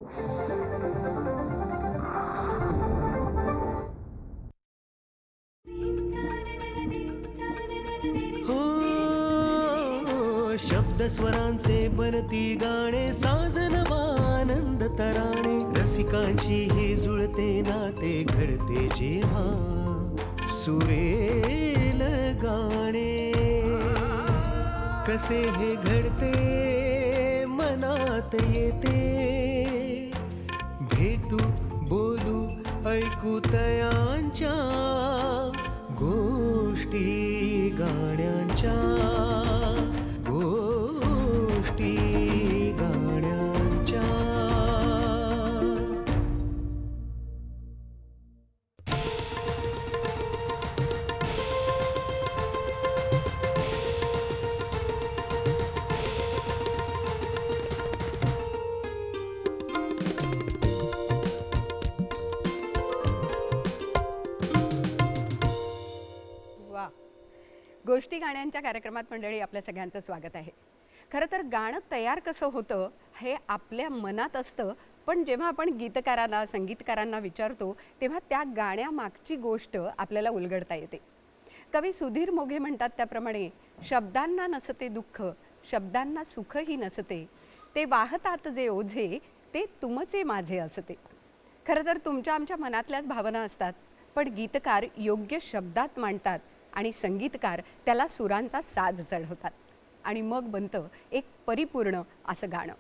हो शब्द स्वरांचे बनती गाणे साजन आनंद तराणे रसिकांशी हे जुळते नाते घडते जेव्हा सुरेल गाणे कसे हे घडते मनात येते भेटू बोलू ऐकू तयांच्या गोष्टी गाण्यांच्या गोष्टी गाण्यांच्या. वा, गोष्टी गाण्यांच्या कार्यक्रमात मंडळी आपल्या सगळ्यांचं स्वागत आहे. खरं तर गाणं तयार कसं होतं हे आपल्या मनात असतं, पण जेव्हा आपण गीतकारांना संगीतकारांना विचारतो तेव्हा त्या गाण्यामागची गोष्ट आपल्याला उलगडता येते. कवी सुधीर मोघे म्हणतात त्याप्रमाणे, शब्दांना नसते दुःख, शब्दांना सुखही नसते, ते वाहतात जे ओझे, ते तुमचे माझे असते. खरं तर तुमच्या आमच्या मनातल्याच भावना असतात, पण गीतकार योग्य शब्दात मांडतात आणि संगीतकार त्याला सुरांचा साज चढवतात आणि मग बनतं एक परिपूर्ण असं गाणं.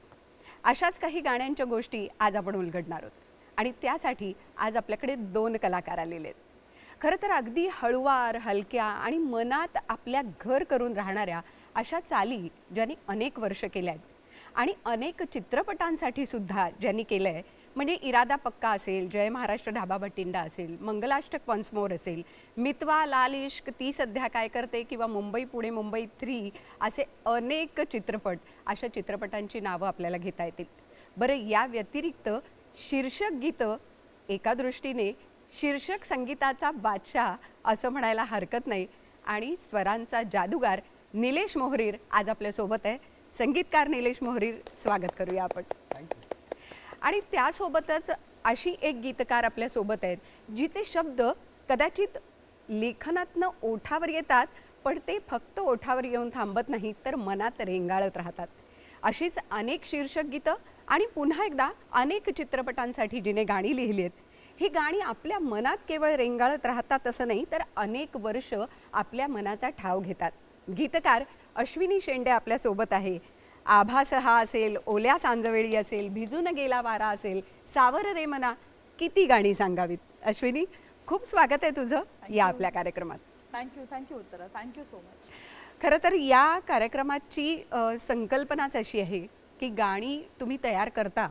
अशाच काही गाण्यांच्या गोष्टी आज आपण उलगडणार आहोत आणि त्यासाठी आज आपल्याकडे 2 कलाकार आलेले आहेत. खरं तर अगदी हळुवार, हलक्या आणि मनात आपल्या घर करून राहणाऱ्या अशा चाली ज्यांनी अनेक वर्ष केल्या आहेत आणि अनेक चित्रपटांसाठी सुद्धा ज्यांनी केलं आहे, म्हणजे इरादा पक्का असेल, जय महाराष्ट्र ढाबा भटिंडा असेल, मंगलाष्टक वन्स मोर असेल, मितवा, लाल इश्क, ती सध्या काय करते किंवा मुंबई पुणे मुंबई 3 असे अनेक चित्रपट, अशा चित्रपटांची नावं आपल्याला घेता येतील. बरं, या व्यतिरिक्त शीर्षक गीतं एका दृष्टीने शीर्षक संगीताचा बादशाह असं म्हणायला हरकत नाही आणि स्वरांचा जादूगार निलेश मोहरीर आज आपल्यासोबत आहे. संगीतकार निलेश मोहरीर, स्वागत करूया आपण. आणि त्यासोबतच अशी एक गीतकार आपल्यासोबत आहेत जिचे शब्द कदाचित लेखनातनं ओठावर येतात, पण ते फक्त ओठावर येऊन थांबत नाहीत, तर मनात रेंगाळत राहतात. अशीच अनेक शीर्षक गीतं आणि पुन्हा एकदा अनेक चित्रपटांसाठी जिने गाणी लिहिली आहेत. ही गाणी आपल्या मनात केवळ रेंगाळत राहतात असं नाही, तर अनेक वर्ष आपल्या मनाचा ठाव घेतात. गीतकार अश्विनी शेंडे आपल्यासोबत आहे. आभास हा असेल, ओल्या सांजवेळी असेल, भिजून गेला वारा असेल, सावर रे मना, किती गाणी सांगावीत. अश्विनी, खूप स्वागत आहे तुझं या आपल्या कार्यक्रमात. थँक्यू उत्तरा, थँक्यू सो मच. खरं तर या कार्यक्रमाची संकल्पनाच अशी आहे की गाणी तुम्ही तयार करता,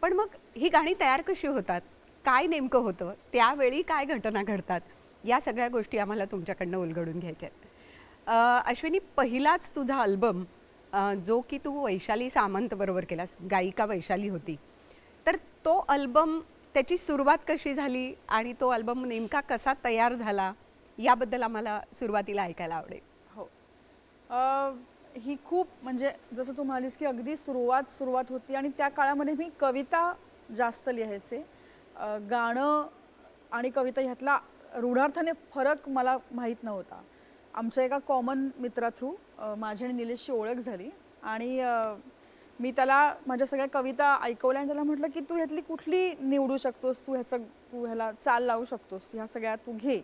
पण मग ही गाणी तयार कशी होतात, काय नेमकं होतं, त्यावेळी काय घटना घडतात, या सगळ्या गोष्टी आम्हाला तुमच्याकडनं उलगडून घ्यायच्या आहेत. अश्विनी, पहिलाच तुझा अल्बम जो की तू वैशाली सामंत बरोबर केलास, गायिका वैशाली होती, तर तो अल्बम, त्याची सुरुवात कशी झाली आणि तो अल्बम नेमका कसा तयार झाला, याबद्दल आम्हाला सुरुवातीला ऐकायला आवडेल. हो, ही खूप म्हणजे जसं तू म्हणालीस की अगदी सुरुवात होती आणि त्या काळामध्ये मी कविता जास्त लिहायचे. गाणं आणि कविता ह्यातला रूढार्थाने फरक मला माहीत नव्हता. आमच्या एका कॉमन मित्रा थ्रू माझी आणि निलेशची ओळख झाली आणि मी त्याला माझ्या सगळ्या कविता ऐकवल्या आणि त्याला म्हटलं की तू ह्यातली कुठली निवडू शकतोस, तू ह्याला चाल लावू शकतोस, ह्या सगळ्या तू घे.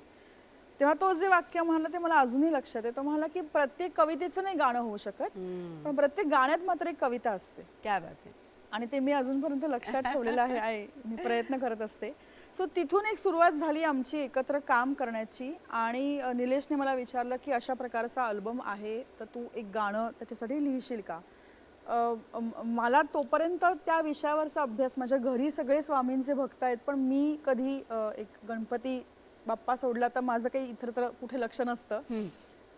तेव्हा तो जे वाक्य म्हणाला ते मला अजूनही लक्षात आहे. तो म्हणाला की प्रत्येक कवितेचं नाही गाणं होऊ शकत, पण प्रत्येक गाण्यात मात्र एक कविता असते. क्या बात आहे. आणि ते मी अजूनपर्यंत लक्षात ठेवलेलं आहे, मी प्रयत्न करत असते. सो तिथून एक सुरुवात झाली आमची एकत्र काम करण्याची आणि निलेशने मला विचारलं की अशा प्रकारचा अल्बम आहे, तर तू एक गाणं त्याच्यासाठी लिहिशील का. मला तोपर्यंत त्या विषयावरचा अभ्यास, माझ्या घरी सगळे स्वामींचे भक्त आहेत, पण मी कधी एक गणपती बाप्पा सोडला तर माझं काही इतर कुठे लक्ष नसतं.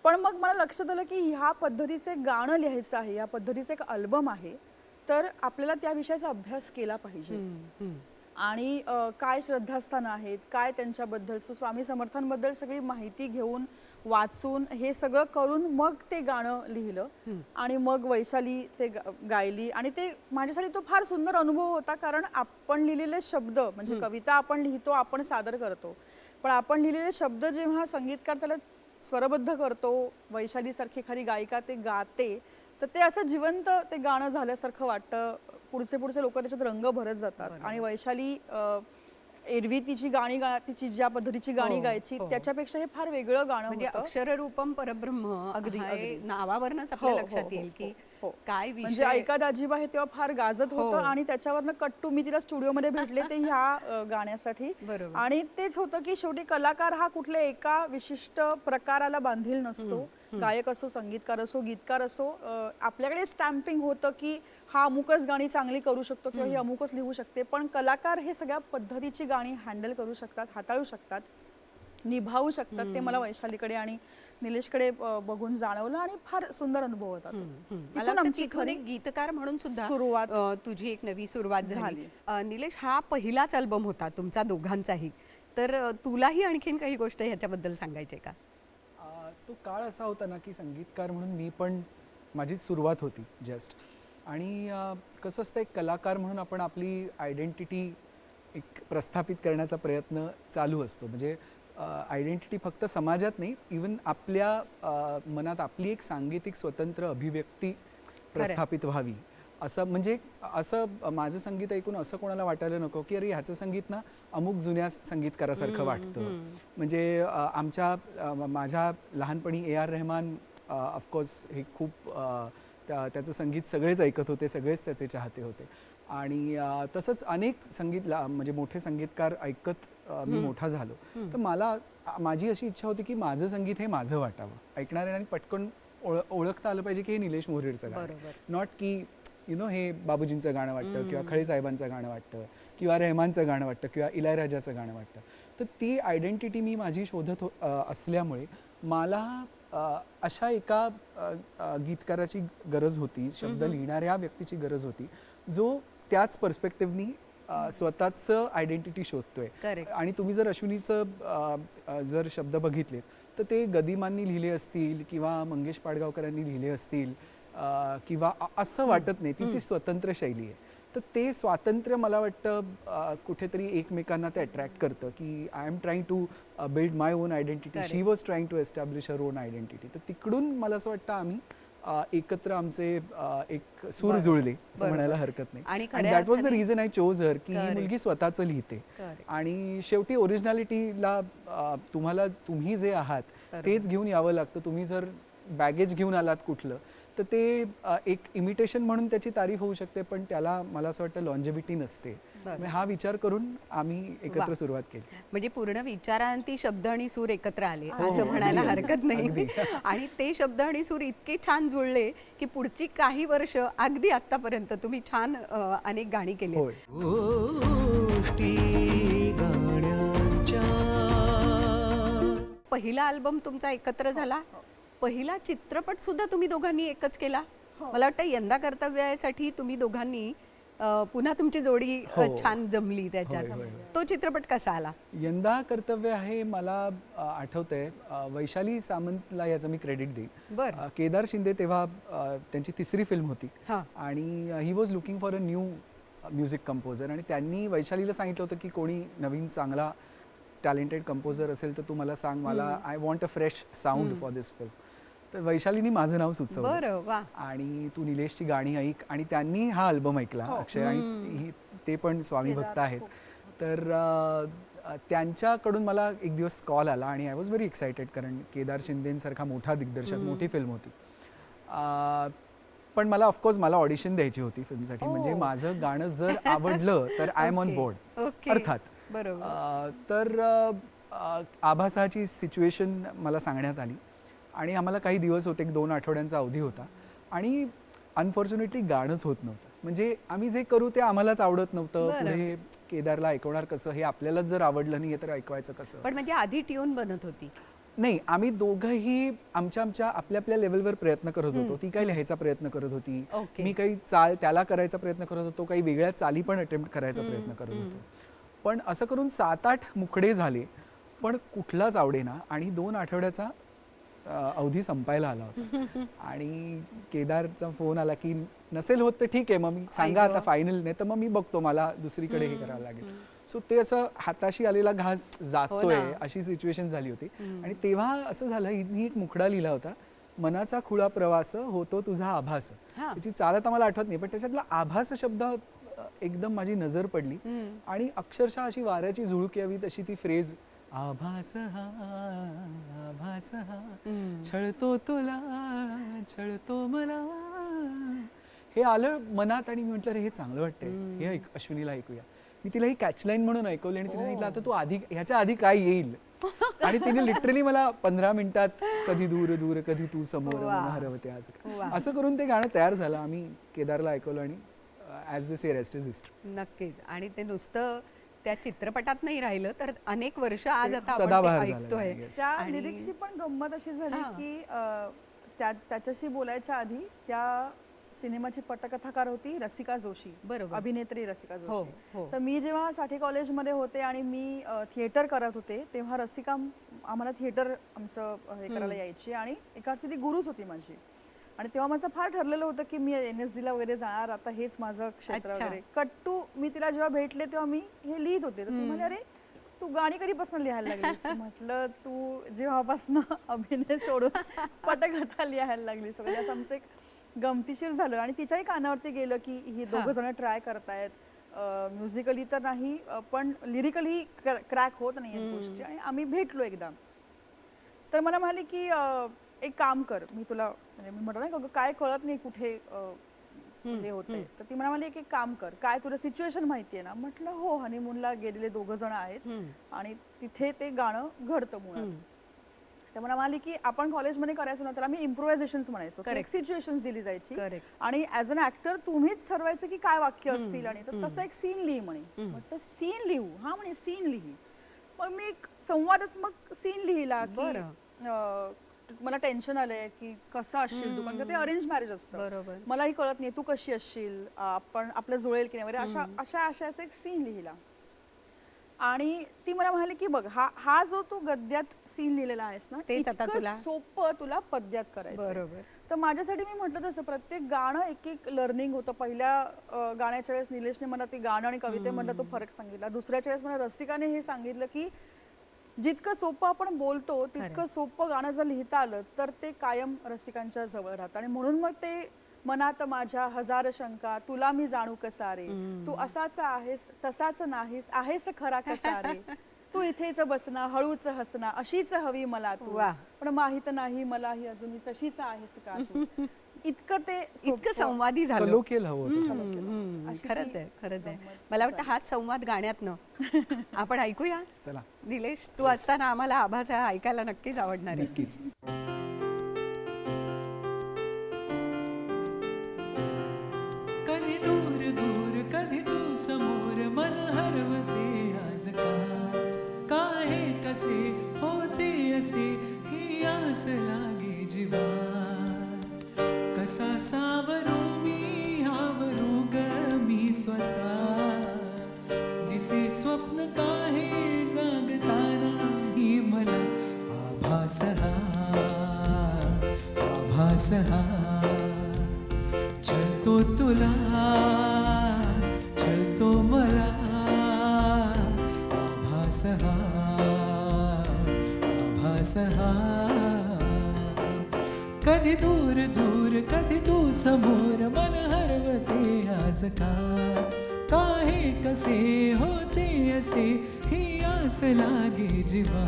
पण मग मला लक्षात आलं की ह्या पद्धतीचे गाणं लिहायचं आहे, या पद्धतीचे एक अल्बम आहे, तर आपल्याला त्या विषयाचा अभ्यास केला पाहिजे. आणि काय श्रद्धास्थानं आहेत, काय त्यांच्याबद्दल, स्वामी समर्थांबद्दल सगळी माहिती घेऊन वाचून हे सगळं करून मग ते गाणं लिहिलं आणि मग वैशाली ते गायली आणि ते माझ्यासाठी तो फार सुंदर अनुभव होता. कारण आपण लिहिलेले शब्द म्हणजे कविता आपण लिहितो, आपण सादर करतो, पण आपण लिहिलेले शब्द जेव्हा संगीतकार त्याला स्वरबद्ध करतो, वैशाली सारखी एखादी गायिका ते गाते, तर ते असं जिवंत ते गाणं झाल्यासारखं वाटतं. पुढचे लोक त्याच्यात रंग भरत जातात. आणि वैशाली एरवी तिची गाणी तिची ज्या पद्धतीची गाणी गायची त्याच्यापेक्षा हे फार वेगळं गाणं म्हणजे होतं. अक्षररूपम परब्रह्म अगदी, हे अगदी. नावावरनच आपल्या लक्षात येईल की काय म्हणजे विषय. ऐका दाजीबा हे तेव्हा फार गाजत होतं आणि त्याच्यावरनं कट्टू मी तिला स्टुडिओमध्ये भेटले ते ह्या गाण्यासाठी. बरोबर. आणि तेच होतं की शेवटी कलाकार हा कुठल्या एका विशिष्ट प्रकाराला बांधील नसतो. गायक असो, संगीतकार असो, गीतकार असो, आपल्याकडे स्टॅम्पिंग होतं की हा अमुकच गाणी चांगली करू शकतो किंवा ही अमुकच लिहू शकते, पण कलाकार हे सगळ्या पद्धतीची गाणी हँडल करू शकतात, हाताळू शकतात, निभावू शकतात. ते मला वैशालीकडे आणि निलेशकडे बघून जाणवलं आणि फार सुंदर अनुभव होता तो. मला तिथून वाटतं आमची तिथून खरी एक गीतकार म्हणून सुद्धा सुरुवात तुझी एक नवी सुरुवात झाली. झाली. निलेश, हा पहिलाच अल्बम होता तुमचा दोघांचाही, तर तुलाही आणखीन काही गोष्ट ह्याच्याबद्दल सांगायची आहे का? तो काळ असा होता ना की संगीतकार म्हणून मी पण माझी सुरुवात होती जस्ट. आणि कसं असतं, एक कलाकार म्हणून आपण आपली आयडेंटिटी एक प्रस्थापित करण्याचा प्रयत्न चालू असतो. म्हणजे आयडेंटिटी फक्त समाजात नाही, इवन आपल्या मनात आपली एक सांगीतिक स्वतंत्र अभिव्यक्ती प्रस्थापित व्हावी असं. म्हणजे असं माझं संगीत ऐकून असं कोणाला वाटायला नको की अरे ह्याचं संगीत ना अमुक जुन्या संगीतकारासारखं वाटतं. म्हणजे माझ्या लहानपणी ए आर रेहमान ऑफकोर्स हे खूप त्याचं संगीत सगळेच ऐकत होते, सगळेच त्याचे चाहते होते. आणि तसंच अनेक म्हणजे मोठे संगीतकार ऐकत मी मोठा झालो. तर माझी अशी इच्छा होती की माझं संगीत हे माझं वाटावं, ऐकणाऱ्यांनी पटकन ओळखता आलं पाहिजे की हे निलेश मोरेडचं गाणं, नॉट की हे बाबूजींचं गाणं वाटतं किंवा खळे साहेबांचं गाणं वाटतं किंवा रेहमानचं गाणं वाटतं किंवा इलायराजाचं गाणं वाटतं. तर ती आयडेंटिटी मी माझी शोधत असल्यामुळे मला अशा एका गीतकाराची गरज होती, शब्द लिहिणाऱ्या व्यक्तीची गरज होती, जो त्याच पर्स्पेक्टिव्हनी स्वतःचं आयडेंटिटी शोधतोय. आणि तुम्ही जर अश्विनीचं जर शब्द बघितलेत तर ते गदिमांनी लिहिले असतील किंवा मंगेश पाडगावकरांनी लिहिले असतील किंवा असं वाटत नाही, तिची स्वतंत्र शैली आहे. तर ते स्वातंत्र्य मला वाटतं कुठेतरी एकमेकांना ते अट्रॅक्ट करतं की I am trying to build my own identity, she was trying to establish her own identity. तर तिकडून मला असं वाटतं आम्ही एकत्र आमचे एक सूर जुळले असं म्हणायला हरकत नाही. आणि that was the reason I chose her की ही मुलगी स्वतःचं लिहिते आणि शेवटी ओरिजिनॅलिटीला तुम्ही जे आहात तेच घेऊन यावं लागतं. तुम्ही जर बॅगेज घेऊन आलात कुठलं तर ते एक इमिटेशन म्हणून त्याची तारीफ होऊ शकते, पण त्याला मला असं वाटतं लॉन्जेव्हिटी नसते. हा विचार करून आम्ही एकत्र सुरुवात केली. म्हणजे पूर्ण विचारांती शब्द आणि सूर एकत्र आले असं म्हणायला हरकत नाही. आणि ते शब्द आणि सूर इतके छान जुळले की पुढची काही वर्ष अगदी आतापर्यंत तुम्ही छान अनेक गाणी केली. गोष्टी गाण्यांच्या. पहिला अल्बम तुमचा एकत्र झाला, पहिला चित्रपट सुद्धा तुम्ही दोघांनी एकच केला. मला वाटतं यंदा कर्तव्यासाठी तुम्ही दोघांनी पुन्हा तुमची जोडी छान जमली त्याच्यात. तो चित्रपट कसा आला? यंदा कर्तव्य आहे मला आठवतंय, वैशाली सामंतला याचं मी क्रेडिट देईन. केदार शिंदे तेव्हा त्यांची तिसरी फिल्म होती आणि he was looking for a new music composer आणि त्यांनी वैशालीला सांगितलं होतं की कोणी नवीन चांगला टॅलेंटेड कंपोजर असेल तर तू मला सांग, मला I want a fresh sound for this film. तर वैशालीनी माझं नाव सुचवलं आणि तू निलेशची गाणी ऐक, आणि त्यांनी हा अल्बम ऐकला अक्षय, आणि ते पण स्वामी भक्त आहेत. तर त्यांच्याकडून मला एक दिवस कॉल आला आणि आय वॉज व्हेरी एक्सायटेड, कारण केदार शिंदेसारखा मोठा दिग्दर्शक, मोठी फिल्म होती. पण मला ऑफकोर्स मला ऑडिशन द्यायची होती फिल्मसाठी. म्हणजे माझं गाणं जर आवडलं तर आय एम ऑन बोर्ड अर्थात. तर आभासाची सिच्युएशन मला सांगण्यात आली आणि आम्हाला काही दिवस होते, 2 आठवड्यांचा अवधी होता आणि अनफॉर्च्युनेटली गाणंच होत नव्हतं. म्हणजे आम्ही जे करू ते आम्हालाच आवडत नव्हतं. पुढे केदारला ऐकवणार कसं, हे आपल्यालाच जर आवडलं नाही तर ऐकवायचं कसं. पण म्हणजे आधी ट्यून बनत होती नाही, आम्ही दोघंही आमच्या आपल्या लेवलवर प्रयत्न करत होतो. ती काही लिहायचा प्रयत्न करत होती, मी काही चाल त्याला करायचा प्रयत्न करत होतो, काही वेगळ्या चाली पण अटेम्प्ट करायचा प्रयत्न करत होतो. पण असं करून 7-8 मुखडे झाले पण कुठलाच आवडेना आणि 2 आठवड्याचा अवधी संपायला आला होता आणि केदारचा फोन आला की नसेल होत तर ठीक आहे, मग मी सांगा आता फायनल, नाही तर मग मी बघतो, मला दुसरीकडे हे करावं लागेल. सो ते असं हाताशी आलेला घास जातोय अशी सिच्युएशन झाली होती. आणि तेव्हा असं झालं, हिने एक मुखडा लिहिला होता, मनाचा खुळा प्रवास होतो तुझा आभास. त्याची चाल आता मला आठवत नाही, पण त्याच्यातला आभास शब्द एकदम माझी नजर पडली आणि अक्षरशः अशी वाऱ्याची झुळूक यावी तशी ती फ्रेज, आभास हा आभास हा छळतो तुला छळतो मला, हे आलं मनात. आणि मी म्हटलं, रे हे चांगलं वाटतंय, हे अश्विनीला ऐकूया. मी तिला ही कॅचलाईन म्हणून ऐकवली आणि तिने सांगितलं, आता तू आधी ह्याच्या आधी काय येईल. आणि तिने लिटरली मला 15 मिनिटात कधी दूर दूर कधी तू समोर मन हरवते आज, असं करून ते गाणं तयार झालं. आम्ही केदारला ऐकवलं आणि as the say rest is history. नक्कीच. आणि ते नुसतं त्या चित्रपटात नाही राहिलं तर अनेक वर्ष आज आता सदाबहार आपण ते झालं. ऐकतोय. Yes. त्या लिरिक्सची पण गंमत अशी झाली की त्याच्याशी बोलायच्या आधी त्या सिनेमाची पटकथाकार होती रसिका जोशी, बरोबर. अभिनेत्री रसिका हो, जोशी. हो. तर मी जेव्हा साठी कॉलेजमध्ये होते आणि मी थिएटर करत होते तेव्हा रसिका आम्हाला थिएटर आमचं हे करायला यायची आणि एका अर्थी ती गुरुच होती माझी. आणि तेव्हा माझं फार ठरलेलं होतं की मी NSD ला वगैरे जाणार, आता हेच माझं क्षेत्र अच्छा. वगैरे. कट्टू मी तिला जेव्हा भेटले तेव्हा मी हे लिहित होते, तर ती म्हणाली, अरे तू गाणी कधीपासून लिहायला लागलीस? म्हटलं, तू जेव्हापासून अभिनय सोडून पटकथा लिहायला लागलीस वगैरे. असं आमचं एक गमतीशीर झालं. आणि तिच्याही कानावरती गेलं की ही दोघं जण ट्राय करतायत, म्युझिकली तर नाही पण लिरिकली क्रॅक होत नाही गोष्टी. आणि आम्ही भेटलो एकदा, तर मला म्हणाली की एक काम कर, मी तुला म्हणजे मी म्हटलं नाही काय कळत नाही कुठे हे होते. तर ती म्हणाली एक काम कर, काय तुला सिच्युएशन माहिती आहे ना? म्हटलं हो, हनीमूनला गेलेले दोघं जण आहेत आणि तिथे ते गाणं घडतं मुळात. तर मला म्हणाली की आपण कॉलेजमध्ये करायचो ना, त्याला मी इम्प्रोव्हायझेशन्स म्हणायचो. एक सिच्युएशन दिली जायची आणि ॲज अन ऍक्टर तुम्हीच ठरवायचं की काय वाक्य असतील. आणि तर तसं एक सीन लिही म्हणे. म्हटलं सीन लिहू? हा म्हणे सीन लिही. मग मी एक संवादात्मक सीन लिहिला की मला टेन्शन आलंय की कसं असशील तू, कारण का ते अरेंज मॅरेज असतं, मलाही कळत नाही तू कशी असशील, आपण आपलं जुळेल की नाही वगैरे, अशा आशयाचा एक सीन लिहिला. आणि ती मला म्हणाली की बघ, हा जो तू गद्यात सीन लिहिलेला आहेस ना, इतकं सोपं तुला पद्यात करायचं. तर माझ्यासाठी मी म्हटलं तसं प्रत्येक गाणं एक एक लर्निंग होतं. पहिल्या गाण्याच्या वेळेस निलेशने मला ती गाणं आणि कवितेमधला तो फरक सांगितला. दुसऱ्याच्या वेळेस मला रसिकाने हे सांगितलं की जितकं सोपं आपण बोलतो तितकं सोपं गाणं जर लिहिता आलं तर ते कायम रसिकांच्या जवळ राहतं. आणि म्हणून मग ते मनात माझ्या हजार शंका, तुला मी जाणू कसा रे, तू असाच आहेस तसाच नाहीस, आहेस खरा कसा रे, तू इथेच बसना हळूच हसना, अशीच हवी मला तू, पण माहित नाही मलाही अजून तशीच आहेस का तू. इतकं संवादी झालं. लोकेल हवं होतं. खरंच आहे, खरंच आहे. मला वाटतं हाच संवाद गाण्यातनं आपण ऐकूया. चला निलेश, तू असताना आम्हाला आभास ऐकायला नक्कीच आवडणार आहे. नक्कीच. कधी दूर दूर कधी तू समोर, मन हरवते आज काय कसे होते असे, ही आस लागे जीवा. कसा सावरू मी आवरू ग मी स्वतः, दिसे स्वप्न काहे जागताना ही मला आभास हा आभास हा छळतो तुला छळतो मला, आभास हा आभास हा. कधी दूर दूर कधी तू समोर, मन हरवते आज काहे कसे होते असे, ही आस लागे जीवा.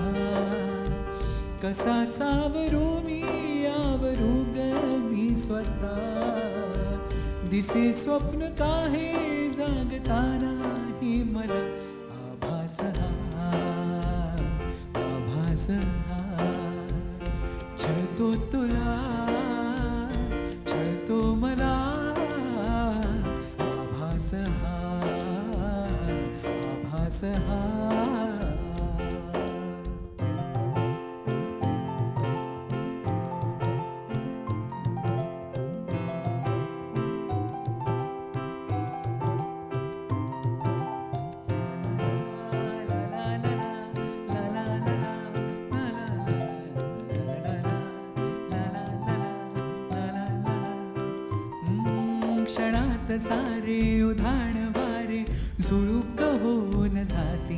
कसा सावरू मी आवरू ग मी स्वतः, दिसे स्वप्न काहे जागताना ही मला आभास हा आभास हा. छळतो तुला छळतो मला, आभास हा आभास हा. क्षणात सारे उधाण वारे झुळूक होऊन जाती.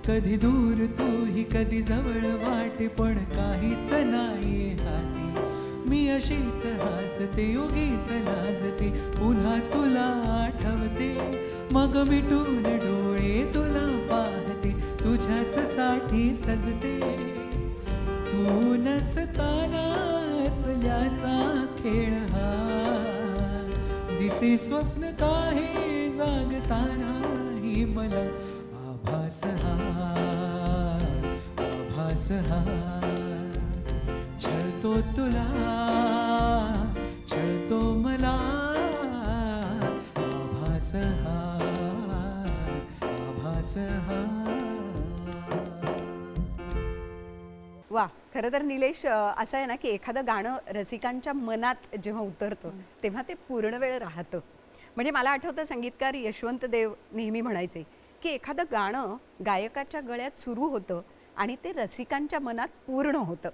कधी दूर तूही कधी जवळ वाटे पण काहीच नाही हाती. मी अशीच हसते उगीच लाजते पुन्हा तुला आठवते. मग मिटून डोळे तुला पाहते तुझ्याच साठी सजते. तू नसताना असल्याचा खेळ हा दिसे स्वप्न काही जागतानाही मला आभास हा छळतो तुला छळतो मला आभास हा. वा, खरं तर निलेश, असं आहे ना की एखादं गाणं रसिकांच्या मनात जेव्हा उतरतं तेव्हा ते पूर्ण वेळ राहतं. म्हणजे मला आठवतं संगीतकार यशवंत देव नेहमी म्हणायचे की एखादं गाणं गायकाच्या गळ्यात सुरू होतं आणि ते रसिकांच्या मनात पूर्ण होतं.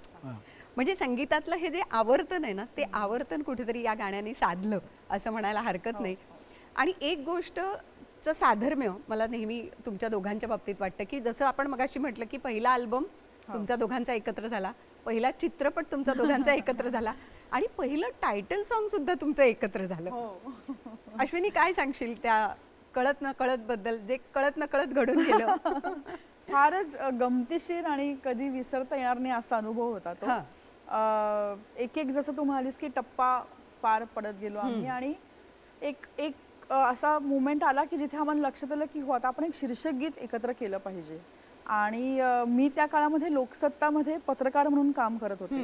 म्हणजे संगीतातलं हे जे आवर्तन आहे ना ते आवर्तन कुठेतरी या गाण्याने साधलं असं म्हणायला हरकत नाही. आणि एक गोष्टचं साधर्म्य मला नेहमी तुमच्या दोघांच्या बाबतीत वाटतं की जसं आपण मगाशी म्हटलं की पहिला अल्बम तुमचा दोघांचा एकत्र झाला, पहिला चित्रपट तुमचा दोघांचा एकत्र झाला आणि पहिलं टायटल सॉन्ग सुद्धा तुमचं एकत्र झालं. अश्विनी, काय सांगशील त्या कळत न कळत बद्दल, जे कळत न कळत घडून गेलं? फारच गमतीशीर आणि कधी विसरता येणार नाही असा अनुभव होता तो. एक एक जसं तू म्हणालीस की टप्पा पार पडत गेलो आम्ही आणि एक एक असा मुवमेंट आला की जिथे आम्हाला लक्षात आलं की हो आता आपण एक शीर्षक गीत एकत्र केलं पाहिजे. आणि मी त्या काळामध्ये लोकसत्तामध्ये पत्रकार म्हणून काम करत होते.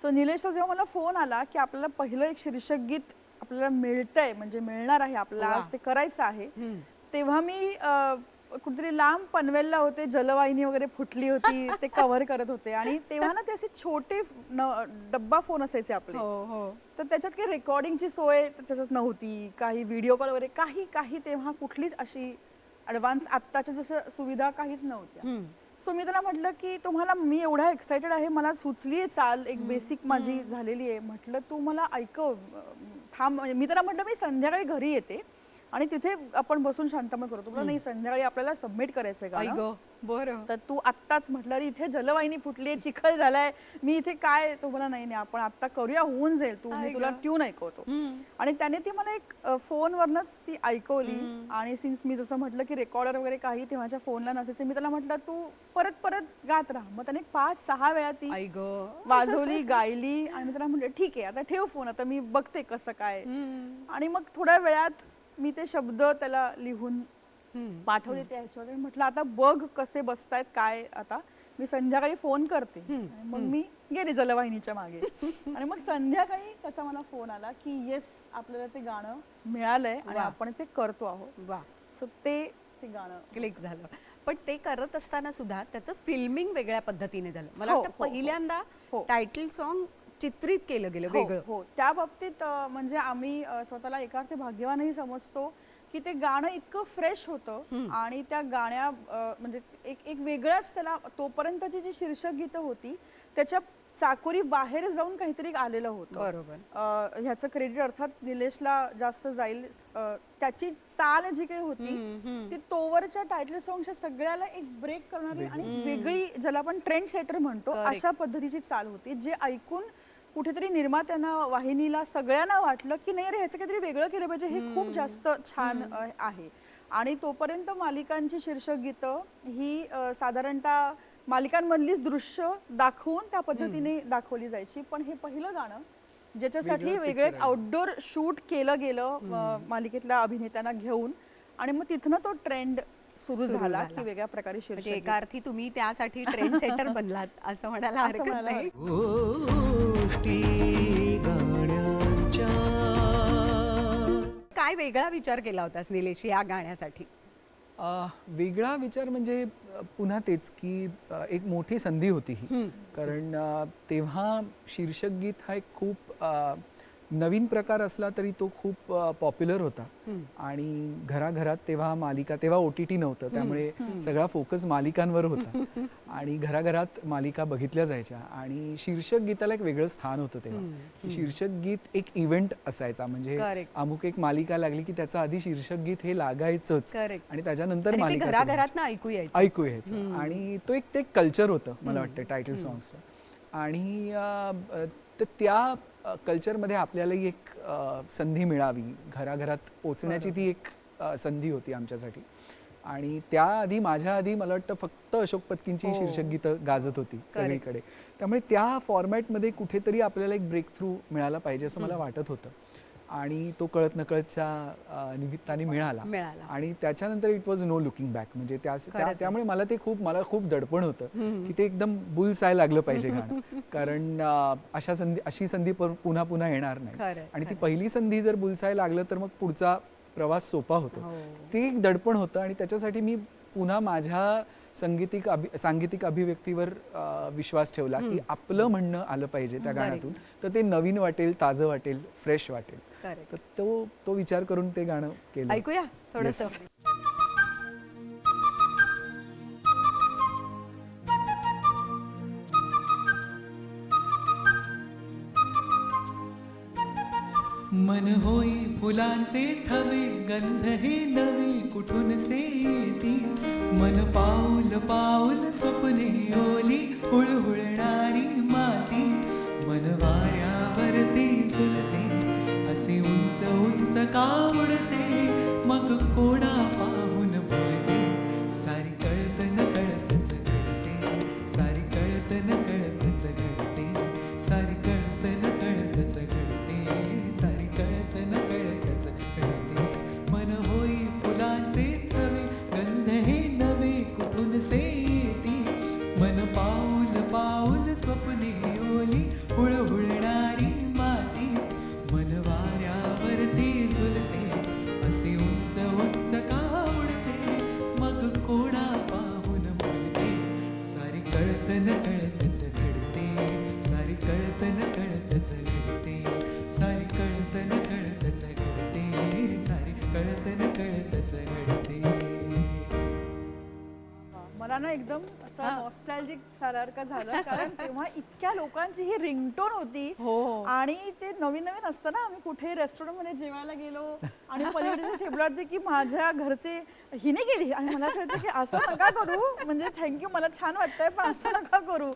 सो निलेशचा जेव्हा मला फोन आला की आपल्याला पहिलं एक शीर्षक गीत आपल्याला मिळतंय, म्हणजे मिळणार आहे आपल्याला, आज ते करायचं आहे, तेव्हा मी कुठेतरी लांब पनवेलला होते, जलवाहिनी वगैरे फुटली होती, ते कव्हर करत होते. आणि तेव्हा ना ते असे छोटे डब्बा फोन असायचे आपले, तर त्याच्यात काही रेकॉर्डिंगची सोय त्याच्यात नव्हती, काही व्हिडिओ कॉल वगैरे काही तेव्हा कुठलीच अशी ॲडव्हान्स आत्ताच्या जसं सुविधा काहीच नव्हत्या. सो मी त्याला म्हटलं की तुम्हाला, मी एवढा एक्सायटेड आहे, मला सुचली आहे चाल, एक बेसिक माझी झालेली आहे, म्हटलं तू मला ऐकव, थांब. मी त्याला म्हटलं मी संध्याकाळी घरी येते आणि तिथे आपण बसून शांतमय करतो. तुला नाही, संध्याकाळी आपल्याला सबमिट करायचंय गाणं, बरं, तर तू आत्ताच. म्हटलं अरे इथे जलवाहिनी फुटली, चिखल झालाय, मी इथे काय, तो मला नाही आपण आत्ता करूया, होऊन जाईल, तू मी तुला ट्यून ऐकवतो. आणि त्याने ती मला एक फोनवरनच ती ऐकवली. आणि सिन्स मी जसं म्हटलं की रेकॉर्डर वगैरे काही तेव्हाच्या फोनला नसायचे, मी त्याला म्हटलं तू परत परत गात राहा. मग त्याने 5-6 वेळा ती वाजवली, गायली. आणि मी त्याला म्हटलं ठीक आहे, आता ठेव फोन, आता मी बघते कसं काय. आणि मग थोड्या वेळात मी ते शब्द त्याला लिहून पाठवले त्या ह्याच्यावर. म्हटलं आता बघ कसे बसतायत काय, आता मी संध्याकाळी फोन करते. मग मी गेले जलवाहिनीच्या मागे. आणि मग संध्याकाळी त्याचा मला फोन आला की येस, आपल्याला ते गाणं मिळालंय आणि आपण ते करतो आहोत. सो ते गाणं क्लिक झालं. पण ते करत असताना सुद्धा त्याचं फिल्मिंग वेगळ्या पद्धतीने झालं. मला वाटतं पहिल्यांदा टायटल सॉन्ग चित्रित केलं गेलं वेगळं. हो, त्या बाबतीत म्हणजे आम्ही स्वतःला एका अर्थी भाग्यवानही समजतो की ते गाणं इतकं फ्रेश होतं. आणि त्या गाण्या म्हणजे एक वेगळाच त्याला, तोपर्यंतची जी शीर्षक गीतं होती त्याच्या चाकोरी बाहेर जाऊन काहीतरी आलेलं होतं. बरोबर. ह्याचं क्रेडिट अर्थात निलेशला जास्त जाईल. त्याची चाल जी काही होती ती तोवरच्या टायटल सॉंगच्या सगळ्याला एक ब्रेक करणारी आणि वेगळी, ज्याला आपण ट्रेंड सेटर म्हणतो, अशा पद्धतीची चाल होती, जे ऐकून कुठेतरी निर्मात्यांना, वाहिनीला, सगळ्यांना वाटलं की नाही रे, ह्याचं काहीतरी वेगळं केलं पाहिजे, हे खूप जास्त छान आहे. आणि तोपर्यंत मालिकांची शीर्षक गीतं ही साधारणतः मालिकांमधलीच दृश्य दाखवून त्या पद्धतीने दाखवली जायची. पण हे पहिलं गाणं ज्याच्यासाठी वेगळे आउटडोर शूट केलं गेलं मालिकेतल्या अभिनेत्यांना घेऊन, आणि मग तिथनं तो ट्रेंड सुरू झाला की वेगळ्या प्रकारे शीर्षक. एका अर्थी तुम्ही त्यासाठी ट्रेंड सेटर बनलात असं म्हणायला हरकत नाही. काय वेगळा विचार केला होतास निलेश या गाण्यासाठी? वेगळा विचार म्हणजे पुन्हा तेच की एक मोठी संधी होती ही. कारण तेव्हा शीर्षक गीत हा एक खूप नवीन प्रकार असला तरी तो खूप पॉप्युलर होता आणि घराघरात तेव्हा मालिका, तेव्हा OTT नव्हतं, त्यामुळे सगळा फोकस मालिकांवर होता आणि घराघरात मालिका बघितल्या जायच्या आणि शीर्षक गीताला एक वेगळं स्थान होतं तेव्हा. शीर्षक गीत एक इव्हेंट असायचा, म्हणजे Correct. अमुक एक मालिका लागली की त्याचा आधी शीर्षक गीत हे लागायचंच Correct. आणि त्याच्यानंतर आणि ते मालिका घराघरात ना ऐकू यायचं. ऐकू यायचं आणि तो एक ते कल्चर होतं मला वाटतं टायटल सॉंग्सचं. आणि तर त्या कल्चरमध्ये आपल्यालाही एक संधी मिळावी, घराघरात पोचण्याची ती एक संधी होती आमच्यासाठी. आणि त्याआधी माझ्या आधी मला वाटतं फक्त अशोक पत्कींची शीर्षक गीतं गाजत होती सगळीकडे, त्यामुळे त्या फॉर्मॅटमध्ये कुठेतरी आपल्याला एक ब्रेक थ्रू मिळाला पाहिजे असं मला वाटत होतं आणि तो कळत नकळतच्या निमित्ताने मिळाला. आणि त्याच्यानंतर it was no looking back, म्हणजे त्यामुळे मला खूप दडपण होतं की ते एकदम बुल्स आय लागलं पाहिजे गाणं, कारण अशी संधी पुन्हा पुन्हा येणार नाही आणि ती पहिली संधी जर बुल्स आय लागलं तर मग पुढचा प्रवास सोपा होतो. ते एक दडपण होतं आणि त्याच्यासाठी मी पुन्हा माझ्या सांगीतिक अभिव्यक्तीवर विश्वास ठेवला की आपलं म्हणणं आलं पाहिजे त्या गाण्यातून, तर ते नवीन वाटेल, ताजं वाटेल, फ्रेश वाटेल. तर तो विचार करून ते गाणं केलं. ऐकूया थोडंसं. मन होई फुलांचे थवे, गंध हे नवे कुठून से येती. मन पाऊल पाऊल स्वप्ने ओली, हुळहुळणारी माती. मन वाऱ्यावरती झुलते, असे उंच उंच का उडते. मग कोणा पाहून बोलते, सारी कळत न कळतच घडते. सारी कळत न कळतच घडते. सारी कळत न कळतच घडते. सारी कळत न कळतच घडते. मन होई फुलांचे थवे, गंध हे नवे कुठून से येती. मन पाऊल पाऊल स्वप्ने ओली, हुळहुळणारी माती. मन वाऱ्यावरती झुलते, असे उंच उंच का उडते. मग कोणा पाहून बोलते, सारी कळत न कळतच घडते. सारी कळत न कळतच घडते. सारी कळत न कळतच घडते. सारी कळत न कळतच घडते. मला ना एकदम असं नॉस्टॅल्जिक सारखं झालं, कारण तेव्हा इतक्या लोकांची ही रिंगटोन होती आणि ते नवीन नवीन असतं ना, आम्ही कुठे रेस्टॉरंट मध्ये जेवायला गेलो आणि पलीकडे टेबलावरती की माझ्या घरचे हिने केली आणि मला असं वाटतं की असं नका करू, म्हणजे थँक्यू मला छान वाटतंय पण असं नका करू.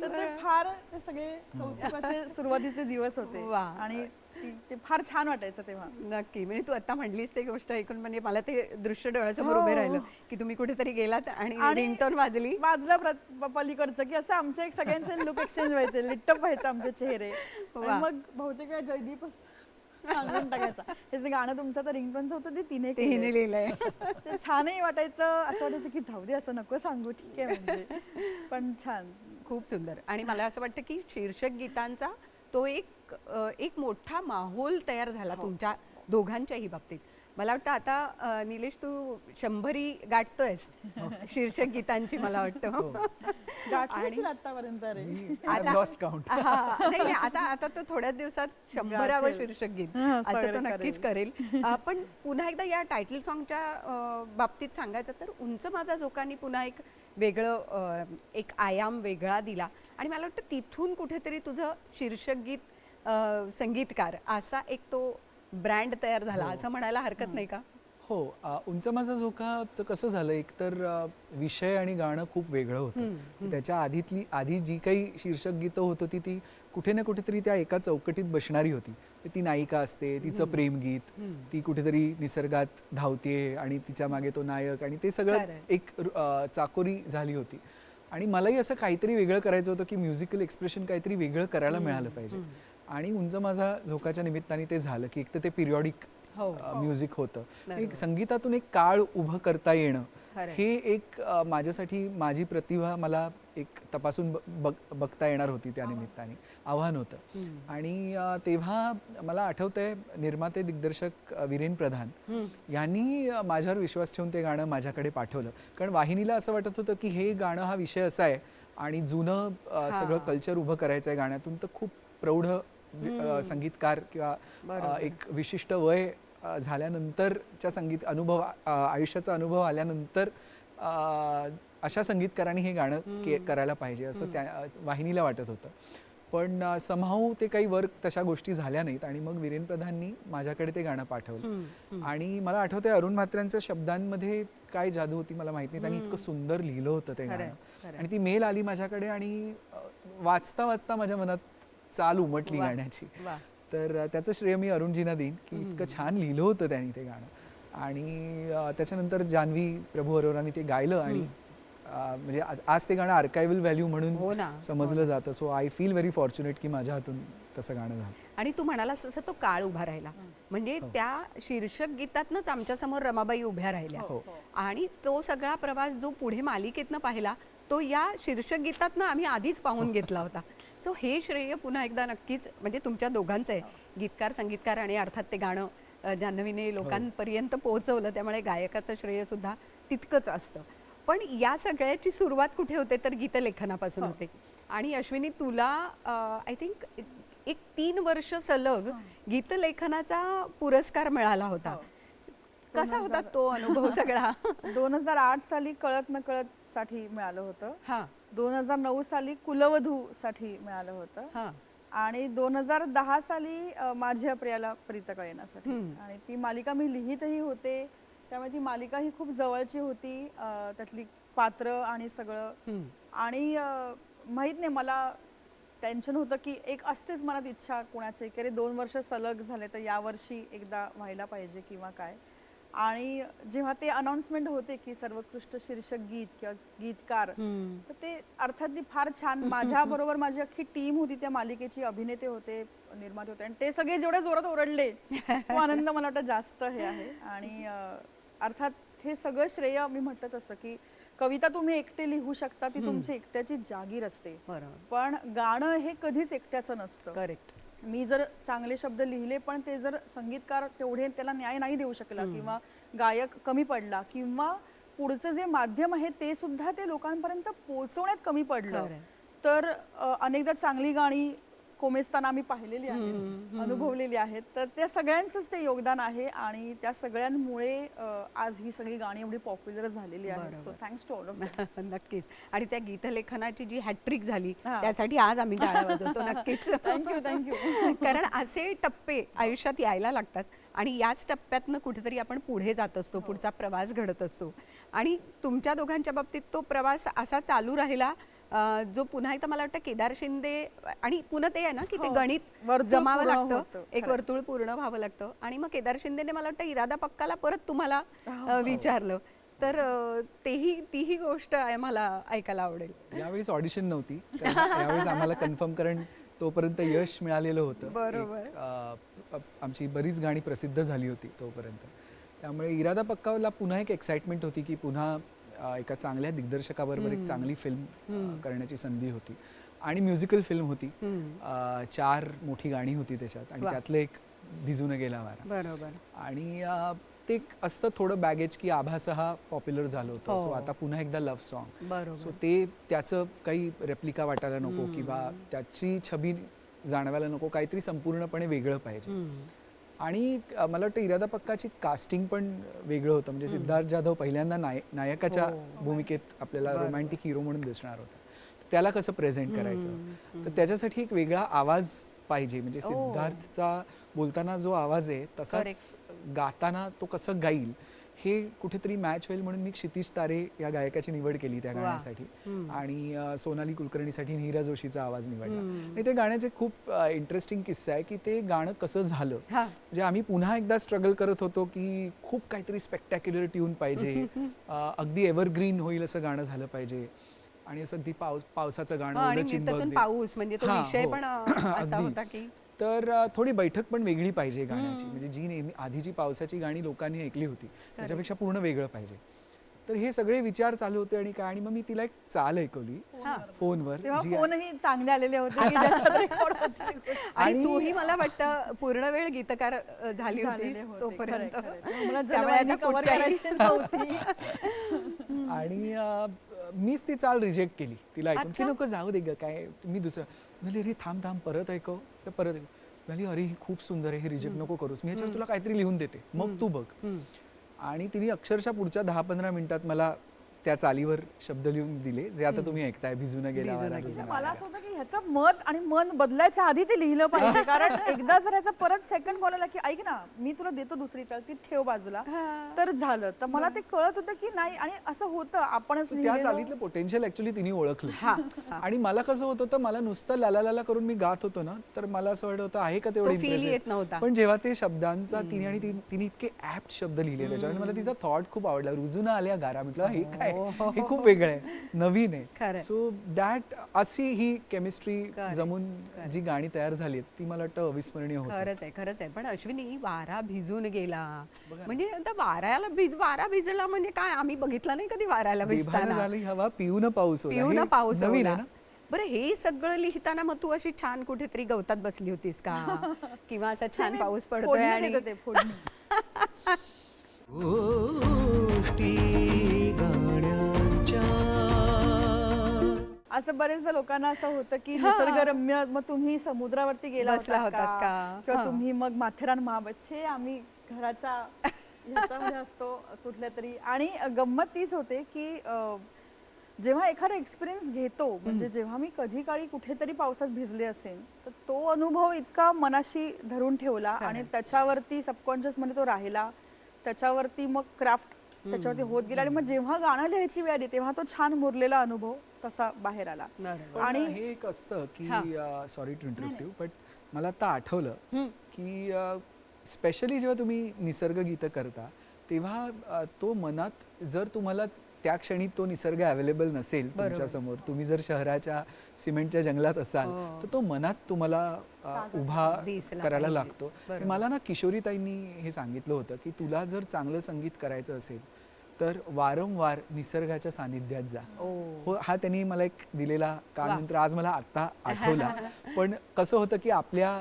तर ते फार ते सगळे कौतुकाचे सुरुवातीचे दिवस होते आणि ते फार छान वाटायचं तेव्हा. नक्की. म्हणजे तू आता म्हणलीस ते गोष्ट ऐकून म्हणजे मला ते दृश्य डोळ्यासमोर उभे राहिलं की तुम्ही कुठेतरी गेलात आणि रिंगटोन वाजलं पलीकडचं की असं आमचं एक सगळ्यांचे लुक एक्सचेंज व्हायचे, लिट्टप व्हायचे आमचे चेहरे. मग बहुतेक वेळा जयदीपच सांगून टाकायचा, हे गाणं तुमचं तर रिंगटोनचं होतं ते तिने लिहिलंय. ते छानही वाटायचं, असं वाटायचं की जाऊ दे असं नको सांगू, ठीक आहे म्हणजे, पण छान. खूप सुंदर. आणि मला असं वाटतं की शीर्षक गीतांचा तो एक मोठा माहोल तयार झाला तुमच्या दोघांच्याही बाबतीत. मला वाटतं आता निलेश तू 100 गाठतोयस शीर्षक गीतांची, मला वाटतं. आतापर्यंत नाही आता तो थोड्याच दिवसात 100वे शीर्षक गीत असं तो नक्कीच करेल. पण पुन्हा एकदा या टायटल सॉंगच्या बाबतीत सांगायचं तर उंच माझा झोकानी पुन्हा एक वेगळं एक आयाम वेगळा दिला आणि मला वाटतं तिथून कुठेतरी तुझं शीर्षक गीत संगीतकार असा एक तो ब्रँड तयार झाला असं म्हणायला हरकत नाही का? हो. उंच माझा झोकाचं कसं झालं, एकतर विषय आणि गाणं खूप वेगळं होतं. त्याच्या आधी जी काही शीर्षक गीतं होतं ती कुठे ना कुठेतरी त्या एका चौकटीत बसणारी होती. ती नायिका असते, तिचं प्रेमगीत, ती कुठेतरी निसर्गात धावते आणि तिच्या मागे तो नायक, आणि ते सगळं एक चाकोरी झाली होती. आणि मलाही असं काहीतरी वेगळं करायचं होतं की म्युझिकल एक्सप्रेशन काहीतरी वेगळं करायला मिळालं पाहिजे. आणि उंच माझा झोकाच्या निमित्ताने ते झालं की एक तर ते पिरियॉडिक म्युझिक होतं, एक संगीतातून एक काळ उभं करता येणं, हे एक माझ्यासाठी माझी प्रतिभा मला एक तपासून बघता येणार होती, त्या निमित्ताने आव्हान होतं. आणि तेव्हा मला आठवतंय निर्माते दिग्दर्शक वीरेन प्रधान यांनी माझ्यावर विश्वास ठेवून ते गाणं माझ्याकडे पाठवलं, कारण वाहिनीला असं वाटत होतं की हे गाणं हा विषय असा आहे आणि जुनं सगळं कल्चर उभं करायचं आहे गाण्यातून, तर खूप प्रौढ संगीतकार किंवा एक विशिष्ट वय झाल्यानंतरच्या संगीत अनुभव आयुष्याचा अनुभव आल्यानंतर अशा संगीतकारांनी हे गाणं करायला पाहिजे असं त्या वाहिनीला वाटत होतं. पण समहाऊ ते काही वर्क तशा गोष्टी झाल्या नाहीत आणि मग वीरेन प्रधाननी माझ्याकडे ते गाणं पाठवलं. आणि मला आठवतंय अरुण म्हात्र्यांच्या शब्दांमध्ये काय जादू होती मला माहित नाही. त्यांनी इतकं सुंदर लिहिलं होतं ते गाणं आणि ती मेल आली माझ्याकडे आणि वाचता वाचता माझ्या मनात चाल उमटली गाण्याची. तर त्याचं श्रेय मी अरुणजींना देईन की इतकं छान लिहिलं होतं त्यांनी ते गाणं. आणि त्याच्यानंतर जान्हवी प्रभू अरोरांनी ते गायलं आणि म्हणजे आज ते गाणं आर्कायव्हल व्हॅल्यू म्हणून समजलं जातं. So I feel very fortunate की माझ्या हातून तसं गाणं झालं. आणि तू म्हणालास तसं तो काळ उभा राहिला म्हणजे त्या शीर्षक गीतातनंच आमच्या समोर रमाबाई उभ्या राहिल्या आणि तो सगळा प्रवास जो पुढे मालिकेतनं पाहिला तो या शीर्षक गीतातनं आम्ही आधीच पाहून घेतला होता. सो हे श्रेय पुन्हा एकदा नक्कीच म्हणजे तुमच्या दोघांचं आहे, गीतकार संगीतकार आणि अर्थात ते गाणं जान्हवीने लोकांपर्यंत पोहोचवलं त्यामुळे गायकाचं श्रेय सुद्धा तितकंच असतं. पण या सगळ्याची सुरुवात कुठे होते तर गीतलेखनापासून होते. आणि अश्विनी तुला आय थिंक एक 3 वर्ष सलग गीतलेखनाचा पुरस्कार मिळाला होता. कसा होता तो अनुभव सगळा? 2008 साली कळत न कळत साठी मिळालं होतं. 2009 साली कुलवधू साठी मिळालं होतं आणि 2010 साली माझ्या प्रियाला प्रीत कळेनासाठी. आणि ती मालिका मी लिहितही होते त्यामुळे ती मालिका ही खूप जवळची होती, त्यातली पात्र आणि सगळं. आणि माहित नाही मला टेन्शन होतं की एक असतेच मनात इच्छा कोणाची की अरे 2 वर्ष सलग झाले तर यावर्षी एकदा व्हायला पाहिजे किंवा काय. आणि जेव्हा ते अनाउन्समेंट होते की सर्वोत्कृष्ट शीर्षक गीत किंवा गीतकार तर ते अर्थात फार छान. माझ्या बरोबर माझी अख्खी टीम होती त्या मालिकेची, अभिनेते होते, निर्माते होते आणि ते सगळे जेवढ्या जोरात ओरडले तो आनंद मला वाटतं जास्त हे आहे. आणि अर्थात हे सगळं श्रेय मी म्हटलं तसं की कविता तुम्ही एकटे लिहू शकता ती तुमची एकट्याची जागीर असते पण गाणं हे कधीच एकट्याचं नसतं. करेक्ट. मी जर चांगले शब्द लिहिले पण ते जर संगीतकार तेवढे त्याला न्याय नाही देऊ शकला किंवा गायक कमी पडला किंवा पुढचं जे माध्यम आहे ते सुद्धा ते लोकांपर्यंत पोहोचवण्यात कमी पडलं तर अनेकदा चांगली गाणी कोमेजताना आम्ही पाहिलेली आहेत, अनुभवलेली आहेत. तर त्या सगळ्यांचंच ते योगदान आहे आणि त्या सगळ्यांमुळे आज ही सगळी गाणी एवढी पॉप्युलर झालेली आहेत. So thanks to all of them. नक्कीच. आणि त्या गीतलेखनाची जी हॅट्रिक झाली त्यासाठी आज आम्ही टाळ्या वाजवतो. नक्कीच. थँक्यू. कारण असे टप्पे आयुष्यात यायला लागतात आणि याच टप्प्यातनं कुठेतरी आपण पुढे जात असतो, पुढचा प्रवास घडत असतो. आणि तुमच्या दोघांच्या बाबतीत तो प्रवास असा चालू राहिला जो पुन्हा एकदा मला वाटतं केदार शिंदे आणि पुन्हा ते आहे ना की ते गणित जमावं लागतं, एक वर्तुळ पूर्ण व्हावं लागतं. आणि मग केदार शिंदेने मला वाटतं इरादा पक्काला परत तुम्हाला विचारलं तर तीही गोष्ट मला ऐकायला आवडेल. यावेळेस ऑडिशन नव्हती यावेळेस आम्हाला कन्फर्म कारण तोपर्यंत यश मिळालेलं होतं. बरोबर. आमची बरीच गाणी प्रसिद्ध झाली होती तोपर्यंत. त्यामुळे इरादा पक्काला पुन्हा एक एक्साइटमेंट होती की पुन्हा एका चांगल्या दिग्दर्शकाबरोबर एक चांगली फिल्म करण्याची संधी होती आणि म्युझिकल फिल्म होती. 4 मोठी गाणी होती त्याच्यात आणि त्यातलं एक भिजून गेला वारा. बरोबर. आणि ते असतं थोडं बॅगेज की आभास हा पॉप्युलर झालं होतं. सो आता पुन्हा एकदा लव्ह सॉन्ग. सो ते त्याचं काही रेप्लिका वाटायला नको किंवा त्याची छबी जाणवायला नको, काहीतरी संपूर्णपणे वेगळं पाहिजे. आणि मला वाटतं इरादा पक्काची कास्टिंग पण वेगळं होतं. म्हणजे सिद्धार्थ जाधव पहिल्यांदा नायकाच्या भूमिकेत आपल्याला रोमॅन्टिक हिरो म्हणून दिसणार होता. त्याला कसं प्रेझेंट करायचं तर त्याच्यासाठी एक वेगळा आवाज पाहिजे. म्हणजे सिद्धार्थचा बोलताना जो आवाज आहे तसाच गाताना तो कसं गाईल हे कुठेतरी मॅच होईल म्हणून मी क्षितिज तारे या गायकाची निवड केली त्या गाण्यासाठी. आणि सोनाली कुलकर्णीसाठी नीरा जोशीचा आवाज निवडला. आणि ते गाण्याचे खूप इंटरेस्टिंग किस्सा आहे की ते गाणं कसं झालं. म्हणजे आम्ही पुन्हा एकदा स्ट्रगल करत होतो की खूप काहीतरी स्पेक्टॅक्युलर ट्यून पाहिजे, अगदी एव्हरग्रीन होईल असं गाणं झालं पाहिजे. आणि असं अगदी पावसाचं गाणं पाऊस म्हणजे तो विषय पण असा होता की तर थोडी बैठक पण वेगळी पाहिजे गाण्याची. म्हणजे जी नेहमी आधीची पावसाची गाणी लोकांनी ऐकली होती त्याच्यापेक्षा पूर्ण वेगळं पाहिजे. तर हे सगळे विचार चालू होते आणि काय. आणि मग मी तिला एक चाल ऐकवली फोनवर. फोनही चांगले आलेले होते आणि तूही मला वाटतं पूर्ण वेळ गीतकार झाली होती तोपर्यंत. आणि मीच ती चाल रिजेक्ट केली. तिला ऐकून की नको जाऊ दे ग काय मी दुसरं म्हणले रे थांब परत ऐकव तर परत म्हणाली अरे ही खूप सुंदर आहे, हे रिजेक्ट नको करूस, मी ह्याच्यावर तुला काहीतरी लिहून देते, मग तू बघ. आणि तिने अक्षरशः पुढच्या 10-15 मिनिटात मला त्या चालीवर शब्द लिहून दिले, जे आता तुम्ही ऐकताय, भिजून गेला वारा रुजून मला आला. असं होतं की ह्याचं मत आणि मन बदलायच्या आधी ते लिहिलं पाहिजे, कारण एकदा जर ह्याचा परत सेकंड बोलायला की ऐक ना मी तुला देतो दुसरी चाल, ती ठेव बाजूला, तर झालं. तर मला ते कळत होतं की नाही, आणि असं होतं आपणच त्या लिहिलेलं. चालीतलं पोटेन्शियल ऍक्च्युली तिने ओळखलं. हा, आणि मला कसं होत होतं, मला नुसतं लाला लाला करून मी गात होतो ना, तर मला असं वाटत होतं आहे का तेवढं तो feel impressive? येत नव्हता. पण जेव्हा ते शब्दांचा तिने आणि तिने इतके ऍप्ट शब्द लिहिले त्याच्यावर, मला तिचा थॉट खूप आवडला. रुजून आल्या गारा, म्हटलं हे काय, हे खूप वेगळं आहे, नवीन खरंय. आहे. सो दॅट अशी ही केमिस्ट्री Correct. जमून जी गाणी तयार झाली ती मला वाटतं अविस्मरणीय होती. खरंच आहे, खरंच आहे. पण अश्विनी, वारा भिजून गेला म्हणजे आता वारा भिजला म्हणजे काय, आम्ही बघितलं नाही कधी वाऱ्याला बेभान भिजताना. झाली हवा, पिऊन पाऊस ओला. पिऊन हे पाऊस नवीन ओला. आहे ना. बरं, हे सगळं लिहिताना मग तू अशी छान कुठेतरी गवतात बसली होतीस का, किंवा असा छान पाऊस पडतोय फोडणी आणि देतं ते, फोडणी. गोष्टी गाण्यांच्या. असं बरेचदा लोकांना असं होतं की निसर्गरम्य, मग तुम्ही समुद्रावरती गेला बसला होतात होतात का? किंवा हा. तुम्ही मग माथेरान महाबच्छे, आम्ही घराच्या ह्याच्यामध्ये असतो कुठल्या तरी. आणि गंमत तीच होते की जेव्हा एखादा एक्सपिरियन्स घेतो, म्हणजे जेव्हा मी कधी काळी कुठेतरी पावसात भिजले असेल, तर तो अनुभव इतका मनाशी धरून ठेवला आणि त्याच्यावरती सबकॉन्शियस मध्ये तो राहिला, त्याच्यावरती मग क्राफ्ट त्याच्यावरती होत गेला. आणि मग जेव्हा गाणं लिहायची वेळ आली तेव्हा तो छान मुरलेला अनुभव तसा बाहेर आला. बरोबर. पण आणि हे एक असतं की sorry to interrupt you, but मला आता आठवलं की स्पेशली जेव्हा तुम्ही निसर्ग गीतं करता तेव्हा तो मनात, जर तुम्हाला त्या क्षणी तो निसर्ग अवेलेबल नसेल तुमच्या समोर, तुम्ही जर शहराच्या सिमेंटच्या जंगलात असाल, तर तो मनात तुम्हाला उभा दिसला करायला पाहिजे. लागतो. बरोबर. मला ना किशोरीताईंनी हे सांगितलं होतं की तुला जर चांगलं संगीत करायचं असेल तर वारंवार निसर्गाच्या सानिध्यात जा. हो, हा त्यांनी मला एक दिलेला कानमंत्र आज मला आत्ता आठवला. पण कसं होतं की आपल्या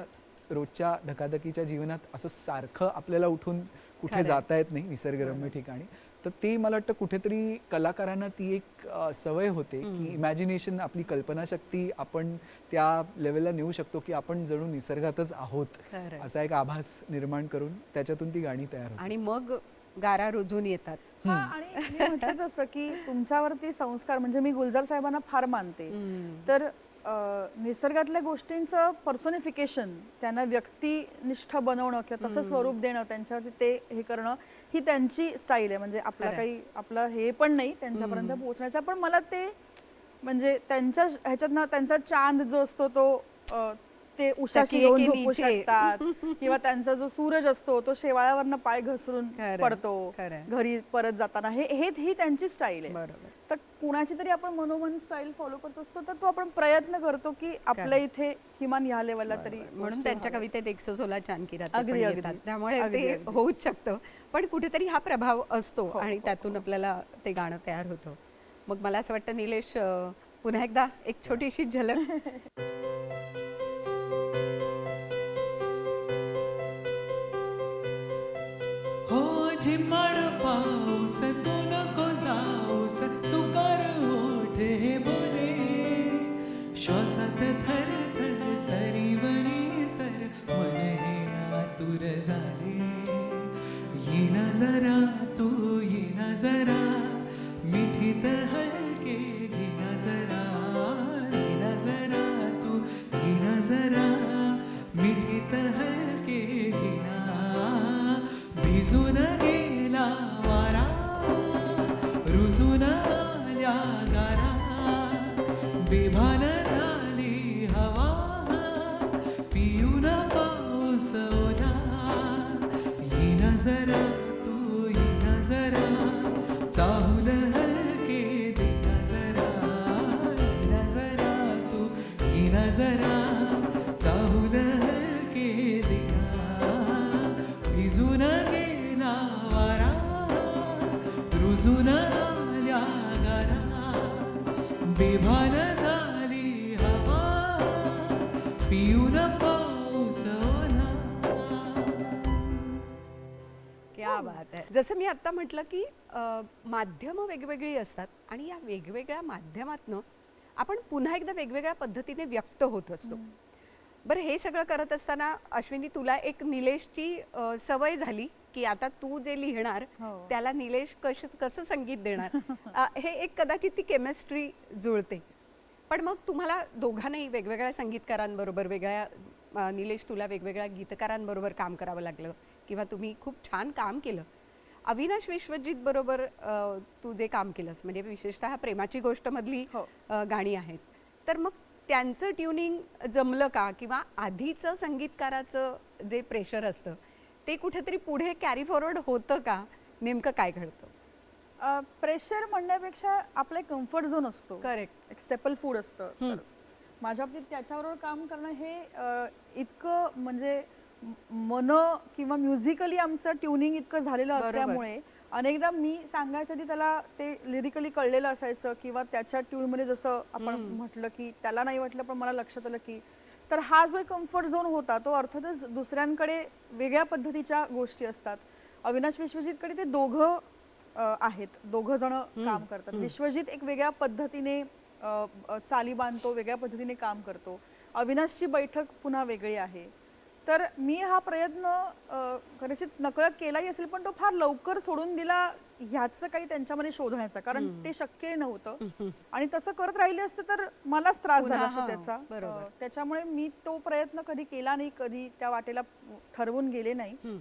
रोजच्या धकाधकीच्या जीवनात असं सारखं आपल्याला उठून कुठे जाता येत नाही निसर्गरम्य ठिकाणी. तर ते मला वाटतं कुठेतरी कलाकारांना ती एक सवय होते की इमॅजिनेशन, आपली कल्पनाशक्ती आपण त्या लेवलला नेऊ शकतो की आपण जणू निसर्गातच आहोत, खरंय. असा असा एक आभास निर्माण करून त्याच्यातून ती गाणी तयार होतात. आणि मग गारा रुजून येतात. हा, आणि मी म्हटलं तसं की तुमच्यावरती संस्कार, म्हणजे मी गुलजार साहेबांना फार मानते. तर निसर्गातल्या गोष्टींचं पर्सोनिफिकेशन, त्यांना व्यक्तिनिष्ठ बनवणं किंवा तसं स्वरूप देणं, त्यांच्यावरती ते हे करणं, ही त्यांची स्टाईल आहे. म्हणजे आपला काही आपलं हे पण नाही त्यांच्यापर्यंत पोहोचण्याचा. पण मला ते म्हणजे त्यांच्या ह्याच्यातनं त्यांचा चांद जो असतो तो ते उशाशी तकिये येऊन के झोपू नीचे. शकतात, किंवा त्यांचा जो सूरज असतो तो शेवाळ्यावरनं पाय घसरून खरंय, पडतो खरंय. घरी परत जाताना, ही त्यांची स्टाईल आहे. बरोबर. तर कुणाची तरी आपण मनोमन स्टाईल फॉलो करत असतो, तर तो आपण प्रयत्न करतो की आपल्या इथे किमान ह्या लेवलला तरी म्हणून त्यांच्या कवितेत 116 चांदकिरा ते अगदी, पण अगदी. येतात. त्यामुळे अगदी, ते अगदी. होऊच शकतं. पण कुठेतरी हा प्रभाव असतो आणि त्यातून आपल्याला ते गाणं तयार होतं. मग मला असं वाटतं निलेश, पुन्हा एकदा एक छोटीशी झलक. हो झिम्माड पाऊस, तू नको जाऊस, चुकार ओठे बोले, श्वासात थर थर सरीवरी सर, मन हे आतुर झाले. येना जरा तू, येना जरा, मिठीत हलके घेना जरा, येना जरा तू, येना जरा, मिठीत हलके घेना. भिजून गेला वारा, रुजून आल्या गारा, बेभान झाली हवा, पिऊन पाऊस ओला. येना जरा तू, येना जरा, चाहुल हलके देना जरा, येना जरा तू, येना जरा, चाहुल हलके देना. भिजून गेला वारा, रुजून आल्या गारा, बेभान झाली हवा, पिऊन पाऊस ओला. क्या बात आहे. जसं मी आता म्हटलं की माध्यमं वेगवेगळी असतात आणि या वेगवेगळ्या माध्यमातनं आपण पुन्हा एकदा वेगवेगळ्या पद्धतीने व्यक्त होत असतो. बरं, हे सगळं करत असताना अश्विनी तुला एक निलेशची सवय झाली की आता तू जे लिहिणार हो. त्याला निलेश कसं संगीत देणार हे एक कदाचित ती केमिस्ट्री जुळते. पण मग तुम्हाला दोघांनाही वेगवेगळ्या संगीतकारांबरोबर निलेश तुला वेगवेगळ्या गीतकारांबरोबर काम करावं लागलं किंवा तुम्ही खूप छान काम केलं. अविनाश विश्वजित बरोबर तू जे काम केलंस म्हणजे विशेषतः प्रेमाची गोष्ट मधली हो. गाणी आहेत, तर मग त्यांचं ट्युनिंग जमलं का किंवा आधीचं संगीतकाराचं जे प्रेशर असतं ते कुठेतरी पुढे कॅरी फॉरवर्ड होतं का? नेमकं काय घडतं? प्रेशर म्हणण्यापेक्षा आपला एक कम्फर्ट झोन असतो. करेक्ट. एक स्टेपल फूड असतं. तर माझ्या बाबतीत त्याच्याबरोबर काम करणं हे इतकं म्हणजे मन किंवा म्युझिकली आमचं ट्युनिंग इतकं झालेलं बरोबर. असल्यामुळे अनेकदा मी सांगायच्या आधी त्याला ते लिरिकली कळलेलं असायचं किंवा त्याच्या ट्यूनमध्ये जसं आपण म्हटलं की त्याला नाही वाटलं पण मला लक्षात आलं की, तर हा जो एक कम्फर्ट झोन होता तो अर्थातच दुसऱ्यांकडे वेगळ्या पद्धतीच्या गोष्टी असतात. अविनाश विश्वजितकडे ते दोघं आहेत, दोघं जण काम करतात. विश्वजित एक वेगळ्या पद्धतीने चाली बांधतो, वेगळ्या पद्धतीने काम करतो. अविनाशची बैठक पुन्हा वेगळी आहे. तर मी हा प्रयत्न कदाचित नकळत केलाही असेल पण तो फार लवकर सोडून दिला ह्याचं काही त्यांच्यामध्ये शोधण्याचा, कारण ते शक्य नव्हतं आणि तसं करत राहिले असते तर मलाच त्रास झाला असता त्याचा. त्याच्यामुळे मी तो प्रयत्न कधी केला नाही, कधी त्या वाटेला ठरवून गेले नाही.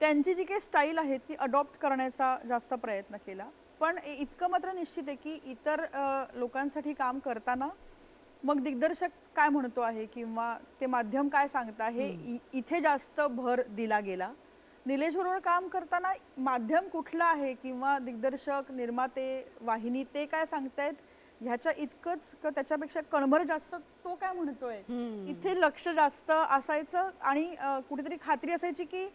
त्यांची जी काही स्टाईल आहे ती अडॉप्ट करण्याचा जास्त प्रयत्न केला. पण इतकं मात्र निश्चित आहे की इतर लोकांसाठी काम करताना मग दिग्दर्शक काय म्हणतो आहे किंवा ते माध्यम काय सांगत आहे इथे जास्त भर दिला गेला. निलेश बरोबर काम करताना माध्यम कुठलं आहे किंवा दिग्दर्शक, निर्माते, वाहिनी ते काय सांगतायत ह्याच्या इतकंच त्याच्यापेक्षा कणभर जास्त तो काय म्हणतोय इथे लक्ष जास्त असायचं आणि कुठेतरी खात्री असायची की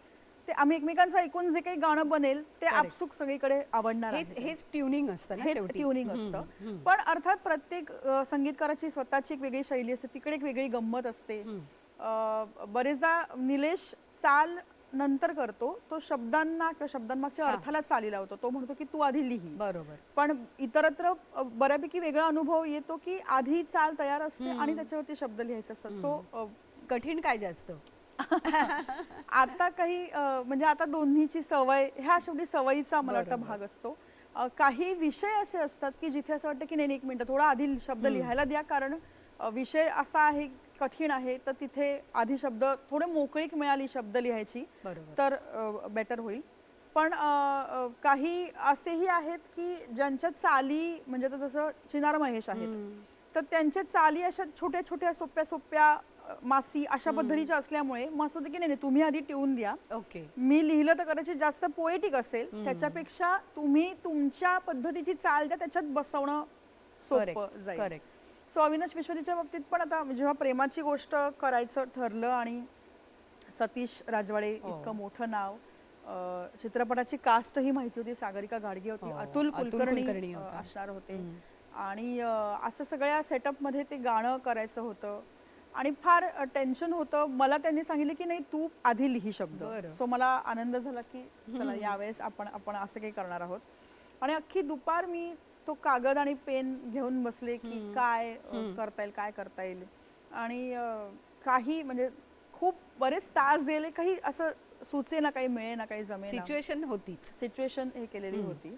ते आम्ही एकमेकांचं ऐकून जे काही गाणं बनेल ते आपसुक सगळीकडे आवडणार आहे. हेच ट्युनिंग असतं ना, हेच ट्युनिंग असतं. पण अर्थात प्रत्येक संगीतकाराची स्वतःची एक वेगळी शैली असते, तिकडे एक वेगळी गंमत असते. बरेचदा निलेश चाल नंतर करतो, तो शब्दांना किंवा शब्दांमागच्या अर्थाला चाली लावतो. तो म्हणतो की तू आधी लिही. बरोबर. पण इतरत्र बऱ्यापैकी वेगळा अनुभव येतो की आधी चाल तयार असते आणि त्याच्यावरती शब्द लिहायचे असतात. सो कठीण काय जास्त? आता काही म्हणजे आता दोन्हीची सवय, ह्या शेवटी सवयीचा मला वाटतं भाग असतो. काही विषय असे असतात की जिथे असं वाटतं की नाही एक मिनिट थोडा आधी शब्द लिहायला द्या, कारण विषय असा आहे कठीण आहे तर तिथे आधी शब्द थोडे मोकळीक मिळाली शब्द लिहायची तर बेटर होईल. पण काही असेही आहेत की ज्यांच्या चाली म्हणजे आता जसं चिनार महेश आहेत तर त्यांच्या चाली अशा छोट्या छोट्या सोप्या सोप्या मासी अशा पद्धतीच्या असल्यामुळे मग असं होतं की नाही तुम्ही आधी ट्यून द्या, मी लिहिलं तर कदाचित जास्त पोएटिक असेल, त्याच्यापेक्षा तुम्ही तुमच्या पद्धतीची चाल द्या, त्याच्यात बसवणं सोपं जाईल. सो अविनाश विश्वजीच्या बाबतीत पण आता जेव्हा प्रेमाची गोष्ट करायचं ठरलं आणि सतीश राजवाडे इतकं मोठं नाव, चित्रपटाची कास्ट ही माहिती होती, सागरिका घाडगे होती, अतुल कुलकर्णी असणार होते आणि असं सगळ्या सेटअपमध्ये ते गाणं करायचं होतं आणि फार टेन्शन होतं. मला त्यांनी सांगितलं की नाही तू आधी लिही शब्द. सो मला आनंद झाला की चला यावेळेस आपण असं काही करणार आहोत. आणि अख्खी दुपार मी तो कागद आणि पेन घेऊन बसले की काय करता येईल आणि काही म्हणजे खूप बरेच तास गेले, काही असं सुचे ना, काही मिळे ना, काही जमे. सिच्युएशन हे केलेली होती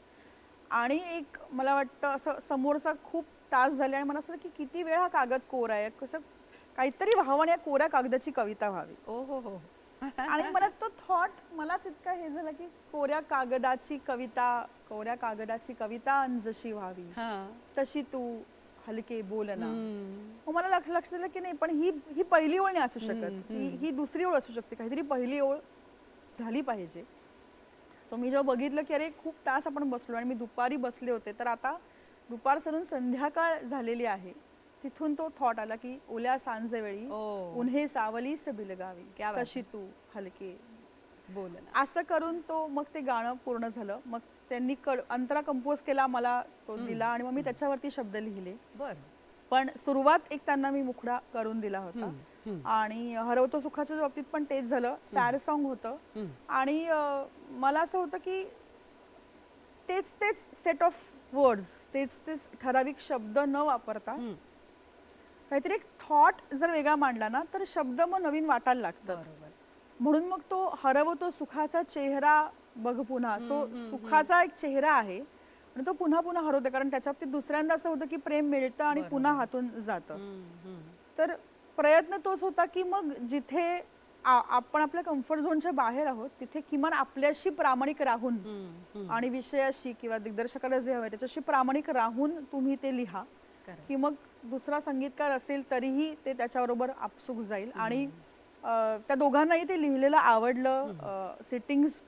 आणि एक मला वाटतं असं समोरचा खूप तास झाले आणि मला असं की किती वेळ हा कागद कोरा आहे, कसं काहीतरी व्हावं या कोऱ्या कागदाची कविता व्हावी. आणि मला तो थॉट मलाच इतका हे झालं की कोऱ्या कागदाची कविता जशी व्हावी तशी तू हलके बोलना. मला लक्ष दिलं की नाही पण ही पहिली ओळ नाही असू शकत, ही दुसरी ओळ असू शकते, काहीतरी पहिली ओळ झाली पाहिजे. सो मी जेव्हा बघितलं की अरे खूप तास आपण बसलो आणि मी दुपारी बसले होते, तर आता दुपार सरून संध्याकाळ झालेली आहे, तिथून तो थॉट आला की ओल्या सांजेवेळी उन्हे सावलीस बिलगावी तशी तू हलके बोलना. असं करून तो मग ते गाणं पूर्ण झालं. मग त्यांनी अंतरा कंपोज केला, मला तो दिला आणि मग मी त्याच्यावरती शब्द लिहिले. पण सुरुवात एक त्यांना मी मुखडा करून दिला होता आणि हरवतो सुखाच्या बाबतीत पण तेच झालं. सॅड सॉन्ग होतं आणि मला असं होतं की तेच सेट ऑफ वर्ड्स, तेच ठराविक शब्द न वापरता काहीतरी एक थॉट जर वेगळा मांडला ना तर शब्द मग नवीन वाटायला लागतात. बरोबर. म्हणून मग तो हरवतो सुखाचा चेहरा बघ पुन्हा. सो सुखाचा एक चेहरा आहे आणि तो पुन्हा पुन्हा हरवतो, कारण त्याच्या बाबतीत दुसऱ्यांदा असं होतं की प्रेम मिळतं आणि पुन्हा हातून जातं. तर प्रयत्न तोच होता की मग जिथे आपण आपल्या कम्फर्ट झोनच्या बाहेर आहोत तिथे किमान आपल्याशी प्रामाणिक राहून आणि विषयाशी किंवा दिग्दर्शकाला जे हवंय त्याच्याशी प्रामाणिक राहून तुम्ही ते लिहा, की मग दुसरा संगीतकार असेल तरीही ते त्याच्याबरोबर आपसूक जाईल. आणि त्या दोघांनाही ते लिहिलेलं आवडलं. सिटिंग्स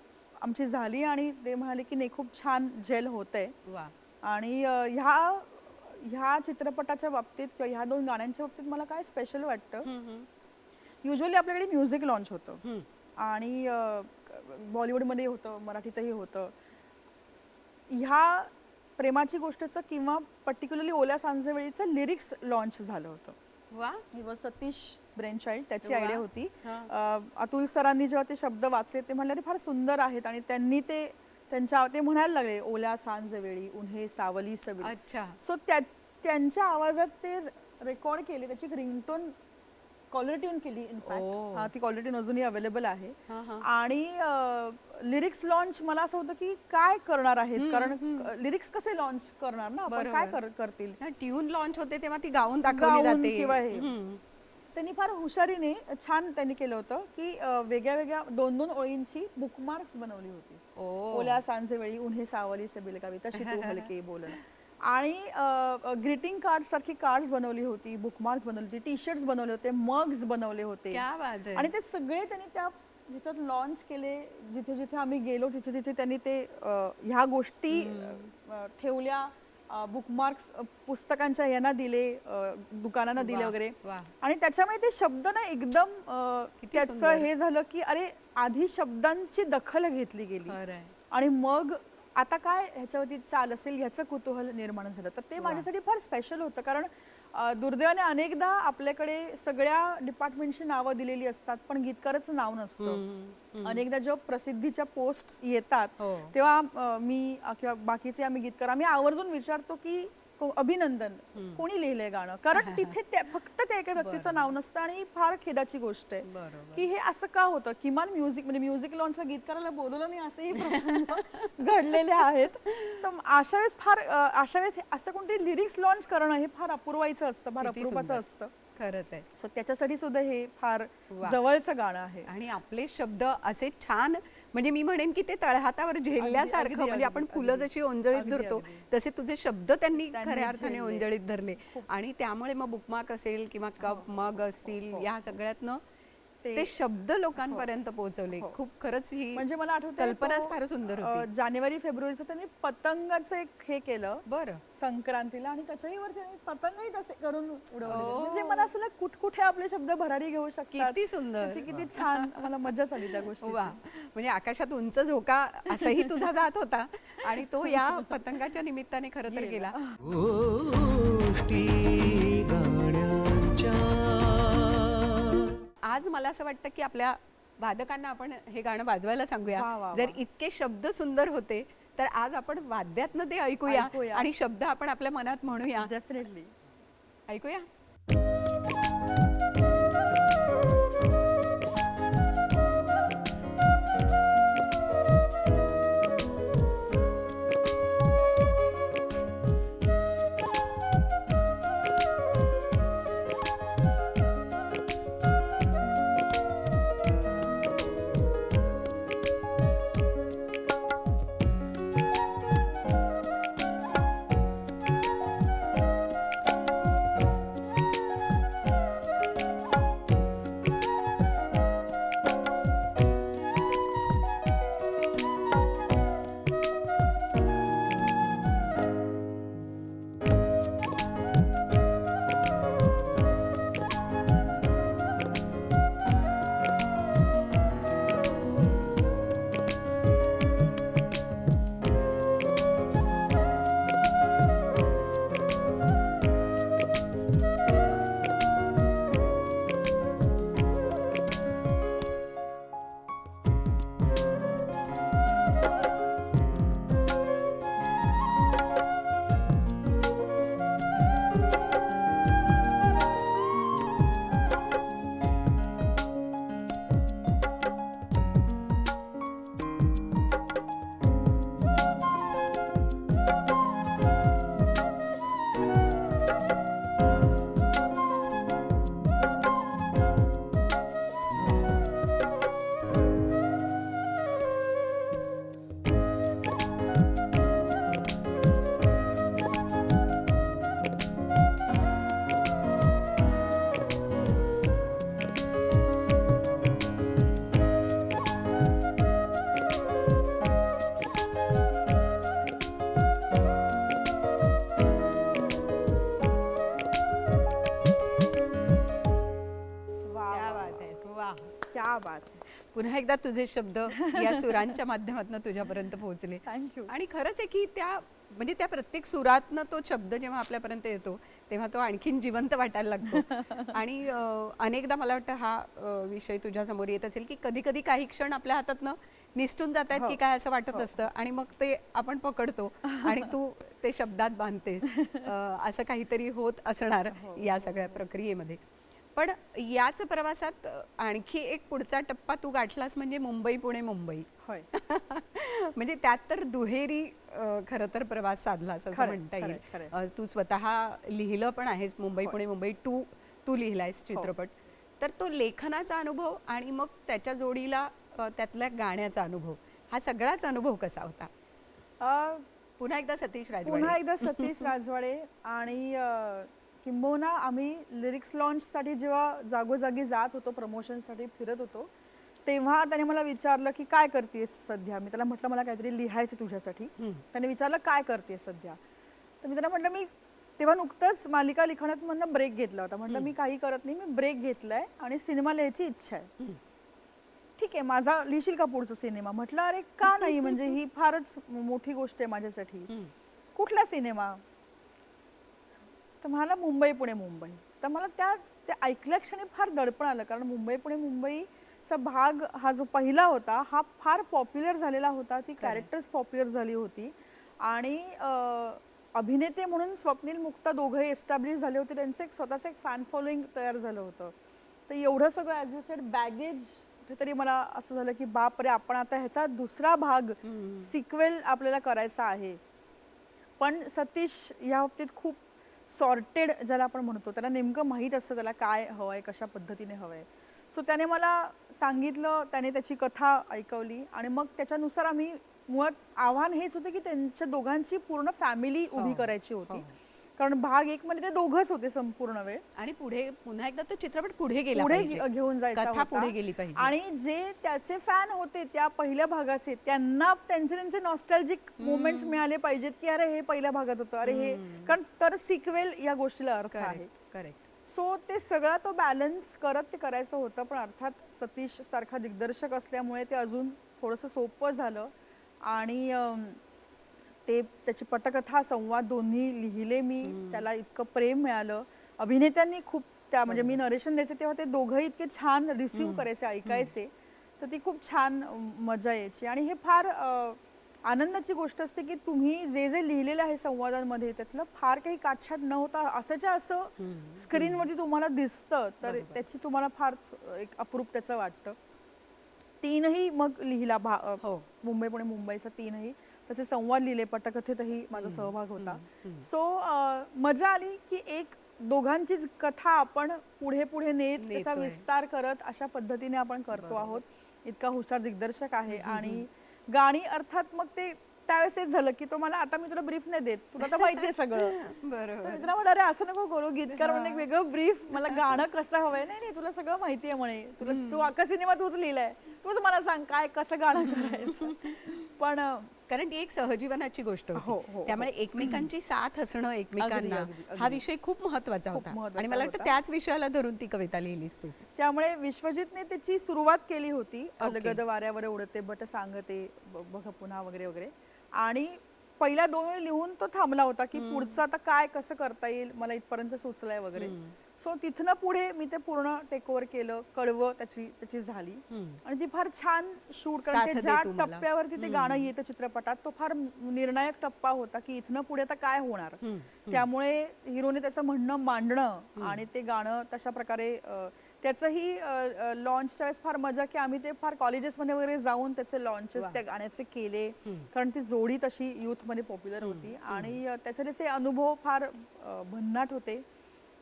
आमची झाली आणि ते म्हणाले की नाही खूप छान जेल होतंय. वा. आणि ह्या चित्रपटाच्या बाबतीत किंवा ह्या 2 गाण्यांच्या बाबतीत मला काय स्पेशल वाटतं, युजली आपल्याकडे म्युझिक लॉन्च होतं आणि बॉलिवूडमध्ये होतं, मराठीतही होतं. ह्या प्रेमाची गोष्टचं किंवा पर्टिक्युलरली ओल्या सांजेवेळीचं लिरिक्स लॉन्च झालं होतं. वा. सतीश ब्रेनचाइल्ड त्याची वा. आयडिया होती. अतुल सरांनी जेव्हा ते शब्द वाचले ते म्हणले फार सुंदर आहेत आणि त्यांनी ते म्हणायला लागले ओल्या सांजेवेळी उन्हे सावली सवी. अच्छा. सो त्यांच्या आवाजात ते रेकॉर्ड केले, त्याची रिंगटोन कॉलर ट्यून केली. इनफॅक्ट ती कॉलर ट्यून अजूनही अवेलेबल आहे. आणि लिरिक्स लॉन्च मला असं होतं की काय करणार आहेत, कारण लिरिक्स कसे लॉन्च करणार ना आपण, काय करतील. ट्यून लॉन्च होते तेव्हा ती गाऊन दाखवली जाते किंवा हे त्यांनी फार हुशारीने छान त्यांनी केलं होतं की वेगळ्या वेगळ्या 2-2 ओळींची बुकमार्क्स बनवली होती. ओल्या सांजेवेळी उन्हे सावली सबिल कवी तशी तू हलके बोलणं. आणि ग्रीटिंग कार्ड सारखी कार्ड्स बनवली होती, बुकमार्क्स बनवली होती, टी शर्ट्स बनवले होते, मग्स बनवले होते. आणि ते सगळे त्यांनी त्या ह्याच्यात लॉन्च केले. जिथे जिथे आम्ही गेलो तिथे तिथे त्यांनी ते ह्या गोष्टी ठेवल्या. बुकमार्क्स पुस्तकांच्या यांना दिले, दुकानांना दिले वगैरे. आणि त्याच्यामुळे ते शब्द ना एकदम त्याचं हे झालं की अरे आधी शब्दांची दखल घेतली गेली आणि मग आता काय ह्याच्यावरती चाल असेल ह्याचं कुतूहल निर्माण झालं. तर ते माझ्यासाठी फार स्पेशल होतं, कारण दुर्दैवाने अनेकदा आपल्याकडे सगळ्या डिपार्टमेंटची नावं दिलेली असतात पण गीतकाराचं नाव नसतं. अनेकदा जेव्हा प्रसिद्धीच्या पोस्ट येतात तेव्हा मी किंवा बाकीचे आम्ही गीतकार आम्ही आवर्जून विचारतो की अभिनंदन कोणी लिहिलंय गाणं, कारण तिथे फक्त त्या एका व्यक्तीचं नाव नसतं. आणि फार खेदाची गोष्ट आहे की हे असं का होतं. किमान म्युझिक लॉन्चला गीतकाराला बोलवलं नाही असेही प्रसंग घडलेले आहेत. तर अशा वेळेस असं कोणतरी लिरिक्स लॉन्च करणं हे फार अपूर्वायचं असतं, फार अपूर्वाचं असतं. खरंच आहे. सो त्याच्यासाठी सुद्धा हे फार जवळचं गाणं आहे. आणि आपले शब्द असे छान, म्हणजे मी म्हणेन की ते तळहातावर झेलल्यासारखं, म्हणजे आपण फुलं जशी ओंजळीत धरतो तसे तुझे शब्द त्यांनी खऱ्या अर्थाने ओंजळीत धरले. आणि त्यामुळे मग बुकमार्क असेल किंवा कप मग असतील या सगळ्यातनं ते शब्द लोकांपर्यंत पोहोचवले. खूप खरंच ही म्हणजे मला आठवतं कल्पनाच फार सुंदर होती. जानेवारी फेब्रुवारीचं त्यांनी पतंगाचं एक हे केलं बरं संक्रांतीला आणि त्याच्याही वरती पतंगही तसे करून उडवले. म्हणजे मला असं कुठे आपले शब्द भरारी घेऊ शकतात. किती सुंदर, किती छान, मला मजाच आली त्या गोष्टी. वा. म्हणजे आकाशात उंच झोका असाही तुझा जात होता आणि तो या पतंगाच्या निमित्ताने खरं तर गेला. आज मला असं वाटतं की आपल्या वादकांना आपण हे गाणं वाजवायला सांगूया. जर इतके शब्द सुंदर होते तर आज आपण वाद्यातनं ते ऐकूया आणि शब्द आपण आपल्या मनात म्हणूया. डेफिनेटली ऐकूया. बात है. पुन्हा एकदा तुझे शब्द या सुरांच्या माध्यमातून तुझ्यापर्यंत पोहोचले. थँक्यू. आणि खरंच आहे की म्हणजे त्या प्रत्येक सुरातनं तो शब्द जेव्हा आपल्यापर्यंत येतो तेव्हा तो आणखीन जिवंत वाटायला लागतो. आणि अनेकदा मला वाटतं हा विषय तुझ्या समोर येत असेल की कधी कधी काही क्षण आपल्या हातातनं निसटून जात आहेत की काय असं वाटत असतं आणि मग ते आपण पकडतो आणि तू ते शब्दात बांधतेस. असं काहीतरी होत असणार या सगळ्या प्रक्रियेमध्ये. पण याच प्रवासात आणखी एक पुढचा टप्पा तू गाठलास म्हणजे मुंबई पुणे मुंबई. होय. म्हणजे त्यात तर दुहेरी खरं तर प्रवास साधलास असं खरंय, म्हणता खरंय, येईल. तू स्वतः लिहिलं पण आहेस मुंबई पुणे मुंबई 2 तू लिहिलायस चित्रपट. तर तो लेखनाचा अनुभव आणि मग त्याच्या जोडीला त्यातल्या गाण्याचा अनुभव, हा सगळाच अनुभव कसा होता? पुन्हा एकदा सतीश राजवाडे आणि किंबहुना आम्ही लिरिक्स लॉन्चसाठी जेव्हा जागोजागी जात होतो, प्रमोशनसाठी फिरत होतो, तेव्हा त्याने मला विचारलं की काय करतेस सध्या. मी त्याला म्हटलं मला काहीतरी लिहायचं तुझ्यासाठी. त्याने विचारलं काय करतेस सध्या. तर मी त्याला म्हटलं मी तेव्हा नुकतंच मालिका लिखाणात म्हणून ब्रेक घेतला होता. म्हटलं मी काही करत नाही, मी ब्रेक घेतलाय आणि सिनेमा लिहायची इच्छा आहे. ठीक आहे, माझा लिहिशील का पुढचा सिनेमा. म्हटलं अरे का नाही, म्हणजे ही फारच मोठी गोष्ट आहे माझ्यासाठी. कुठला सिनेमा. तर मला मुंबई पुणे मुंबई. तर मला त्या ऐकल्या क्षणी फार दडपण आलं, कारण मुंबई पुणे मुंबईचा भाग हा जो पहिला होता हा फार पॉप्युलर झालेला होता. ती कॅरेक्टर्स पॉप्युलर झाली होती आणि अभिनेते म्हणून स्वप्नील मुक्ता दोघंही एस्टॅब्लिश झाले होते. त्यांचं एक स्वतःचं एक फॅन फॉलोईंग तयार झालं होतं. तर एवढं सगळं ॲज यू सेड बॅगेज कुठेतरी मला असं झालं की बापरे, आपण आता ह्याचा दुसरा भाग सिक्वेल आपल्याला करायचा आहे. पण सतीश या बाबतीत खूप सॉर्टेड ज्याला आपण म्हणतो, त्याला नेमकं माहीत असतं त्याला काय हवं आहे, कशा पद्धतीने हवं आहे. सो त्याने मला सांगितलं, त्याने त्याची कथा ऐकवली आणि मग त्याच्यानुसार आम्ही मुळात आव्हान हेच होतं की त्यांच्या दोघांची पूर्ण फॅमिली उभी करायची होती. कारण भाग 1 मध्ये ते दोघंच होते संपूर्ण वेळ आणि पुढे पुन्हा एकदा तो चित्रपट पुढे गेला पुढे पाहिजे, घेऊन जायचा कथा होता. पुढे गेली पाहिजे. आणि जे त्याचे फॅन होते त्या पहिल्या भागाचे, त्यांना त्यांचे नॉस्टॅल्जिक मोमेंट्स मिळाले पाहिजेत की अरे हे पहिल्या भागात होतं, अरे हे, कारण तर सिक्वेल या गोष्टीला अर्थ आहे. करेक्ट. सो ते सगळा तो बॅलन्स करत ते करायचं होतं. पण अर्थात सतीश सारखा दिग्दर्शक असल्यामुळे ते अजून थोडंसं सोपं झालं. आणि ते त्याची पटकथा संवाद दोन्ही लिहिले मी. त्याला इतकं प्रेम मिळालं. अभिनेत्यांनी खूप त्या, म्हणजे मी नरेशन द्यायचे तेव्हा ते दोघंही इतके छान रिसीव्ह करायचे, ऐकायचे. तर ती खूप छान मजा यायची. आणि हे फार आनंदाची गोष्ट असते की तुम्ही जे जे लिहिलेलं आहे संवादांमध्ये त्यातलं फार काही काटछाट न होता असंच्या असं स्क्रीनवरती तुम्हाला दिसतं, तर त्याची तुम्हाला फार एक अप्रूप त्याचं वाटतं. 3ही मग लिहिला मुंबई पुणे मुंबईचा 3ही. त्याचे संवाद लिहिले, पटकथेतही माझा सहभाग होता. सो मजा आली की एक दोघांचीच कथा आपण पुढे पुढे नेत त्याचा विस्तार करत अशा पद्धतीने आपण करतो आहोत. इतका हुशार दिग्दर्शक आहे. आणि गाणी अर्थात मग ते त्यावेळेस तेच झालं की तो मला आता मी तुला ब्रीफ नाही देत, तुला तर माहिती आहे सगळं. बरोबर. तुला म्हणाले अरे असं नको करू, गीतकार म्हणून एक वेगळं ब्रीफ, मला गाणं कसं हवंय. नाही नाही तुला सगळं माहिती आहे म्हणे, तुला तू अख्खा सिनेमा तूच लिहिलाय, तूच मला सांग काय कसं गाणं करायचं. पण कारण ती एक सहजीवनाची गोष्ट होती, त्यामुळे एकमेकांची साथ असणं एकमेकांना हा विषय खूप महत्वाचा होता. आणि मला वाटतं त्याच विषयाला धरून ती कविता लिहिलीस तू. त्यामुळे विश्वजितने त्याची सुरुवात केली होती, अलगद वाऱ्यावर उडते बट सांगते बघ पुन्हा वगैरे वगैरे. आणि पहिल्या 2 वेळ लिहून तो थांबला होता की पुढचं आता काय कसं करता येईल, मला इथपर्यंत सुचलंय वगैरे. सो तिथनं पुढे मी ते पूर्ण टेक ओव्हर केलं. कडवं त्याची झाली आणि ती फार छान शूट, कारण ज्या टप्प्यावरती ते गाणं येतं चित्रपटात तो फार निर्णायक टप्पा होता की इथनं पुढे आता काय होणार. त्यामुळे हिरोने त्याचं म्हणणं मांडणं आणि ते गाणं तशा प्रकारे त्याचंही लॉन्चच्या वेळेस फार मजा की आम्ही ते फार कॉलेजेसमध्ये वगैरे जाऊन त्याचे लॉन्चेस त्या गाण्याचे केले, कारण ती जोडी तशी युथमध्ये पॉप्युलर होती. आणि त्याचे अनुभव फार भन्नाट होते.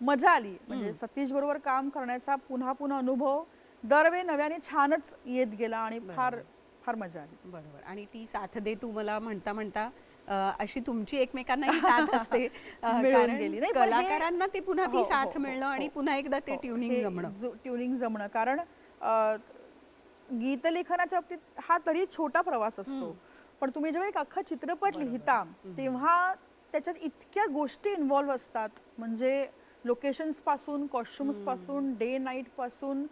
मजा आली. म्हणजे सतीश बरोबर काम करण्याचा पुन्हा पुन्हा अनुभव दरवेळी नव्याने छानच येत गेला आणि फार फार मजा आली. बरोबर. आणि ती साथ दे तू मला म्हणता म्हणता अशी तुमची एकमेकांनाही साथ असते, कारण कलाकारांना ते पुन्हा ती साथ मिळणं आणि पुन्हा एकदा ते ट्युनिंग जमणं. कारण गीतलेखनाच्या बाबतीत हा तरी छोटा प्रवास असतो, पण तुम्ही जेव्हा एक अख्खा चित्रपट लिहिता तेव्हा त्याच्यात इतक्या गोष्टी इन्व्हॉल्व्ह असतात. म्हणजे लोकेशन्स पासून, कॉस्ट्युम्स पासून, डे नाईट पासून,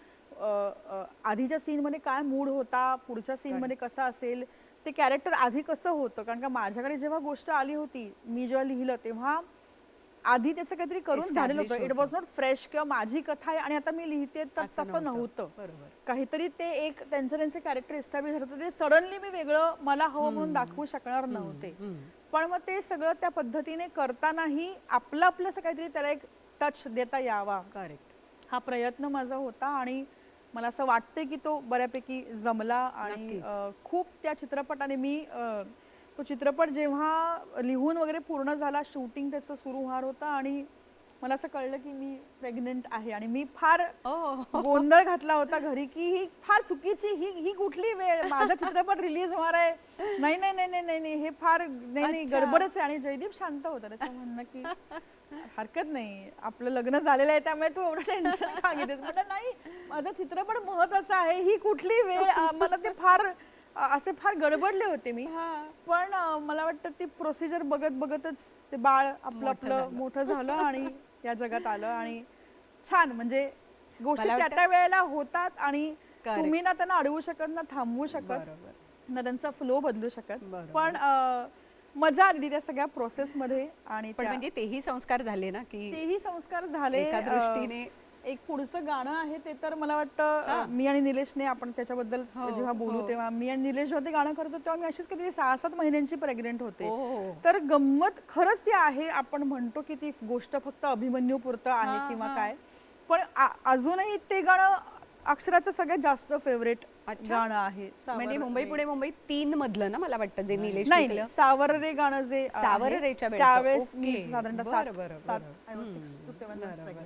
आधीच्या सीनमध्ये काय मूड होता, पुढच्या सीनमध्ये कसा असेल, ते कॅरेक्टर आधी कसं होतं. कारण का माझ्याकडे जेव्हा गोष्ट आली होती, मी जेव्हा लिहिलं तेव्हा आधी त्याचं काहीतरी करून झालेलं होतं. इट वॉज नॉट फ्रेश किंवा माझी कथा आहे आणि आता मी लिहिते तर असं तसं नव्हतं. बरोबर. काहीतरी ते एक त्यांचे कॅरेक्टर एस्टॅब्लिश झालं होतं. ते सडनली मी वेगळं मला हवं म्हणून दाखवू शकणार नव्हते. पण मग ते सगळं त्या पद्धतीने करतानाही आपलं आपलं असं काहीतरी त्याला एक टच देता यावा, करेक्ट. हा प्रयत्न माझा होता आणि मला असं वाटतंय की तो बऱ्यापैकी जमला. आणि खूप त्या चित्रपटाने मी तो चित्रपट जेव्हा लिहून वगैरे पूर्ण झाला, शूटिंग त्याचं सुरू होणार होतं आणि मला असं कळलं की मी प्रेग्नेंट आहे आणि मी फार गोंधळ घातला होता घरी की ही फार चुकीची ही कुठली वेळ, माझा चित्रपट रिलीज होणार आहे, नाही नाही नाही नाही नाही हे फार नाही गडबडच आहे. आणि जयदीप शांत होता, त्याचं म्हणणं की हरकत नाही, आपलं लग्न झालेलं आहे त्यामुळे तू एवढं टेन्शन का घेतेस. म्हटलं नाही, माझा चित्रपट महत्वाचा आहे, ही कुठली वेळ, मला ते फार असे फार गडबडले होते मी. पण मला वाटतं ती प्रोसिजर बघत बघतच ते बाळ आपलं आपलं मोठं झालं आणि या जगात आलं. आणि छान, म्हणजे गोष्टी त्या वेळेला होतात आणि तुम्ही ना त्यांना अडवू शकत ना थांबवू शकत ना त्यांचा फ्लो बदलू शकत. पण मजा आली त्या सगळ्या प्रोसेसमध्ये. आणि म्हणजे तेही संस्कार झाले ना, की तेही संस्कार झाले एका दृष्टीने. एक पुढचं गाणं आहे ते तर मला वाटतं मी आणि निलेशने आपण त्याच्याबद्दल जेव्हा बोलू तेव्हा मी आणि निलेश जेव्हा ते गाणं करतो तेव्हा मी अशीच कधी 6-7 महिन्यांची प्रेग्नेंट होते. तर गंमत खरंच ती आहे. आपण म्हणतो की ती गोष्ट फक्त अभिमन्यू पुरतं आहे किंवा काय, पण अजूनही ते गाणं अक्षराचं सगळ्यात जास्त फेवरेट गाणं आहे. म्हणजे मुंबई पुणे मुंबई 3 मधलं ना, मला वाटतं जे निलेश नाही सावर रे गाणं जे सावर रेच्या त्यावेळेस मी साधारणतः 6 to 7 months.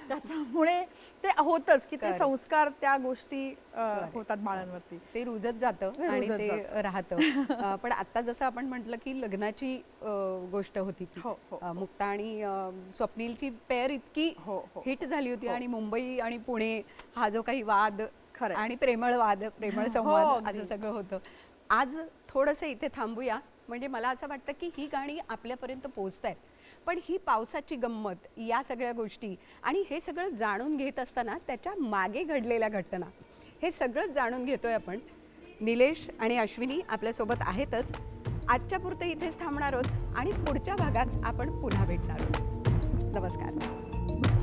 त्याच्यामुळे ते होतच की ते संस्कार त्या गोष्टी होतात बाळांवरती, ते रुजत जातं आणि ते राहतं. पण आता जसं आपण म्हटलं की लग्नाची गोष्ट होती ती, मुक्ता आणि स्वप्नीलची पेअर इतकी हिट झाली होती आणि मुंबई आणि पुणे हा जो काही वाद आणि प्रेमळ संवाद असं सगळं होतं. आज थोडंसं इथे थांबूया. म्हणजे मला असं वाटतं की ही गाणी आपल्यापर्यंत पोहोचतायत, पण ही पावसाची गंमत, या सगळ्या गोष्टी आणि हे सगळं जाणून घेत असताना त्याच्या मागे घडलेल्या घटना, हे सगळं जाणून घेतोय आपण. निलेश आणि अश्विनी आपल्यासोबत आहेतच. आजच्या पुरतं इथेच थांबणार आहोत आणि पुढच्या भागात आपण पुन्हा भेटणार आहोत. नमस्कार.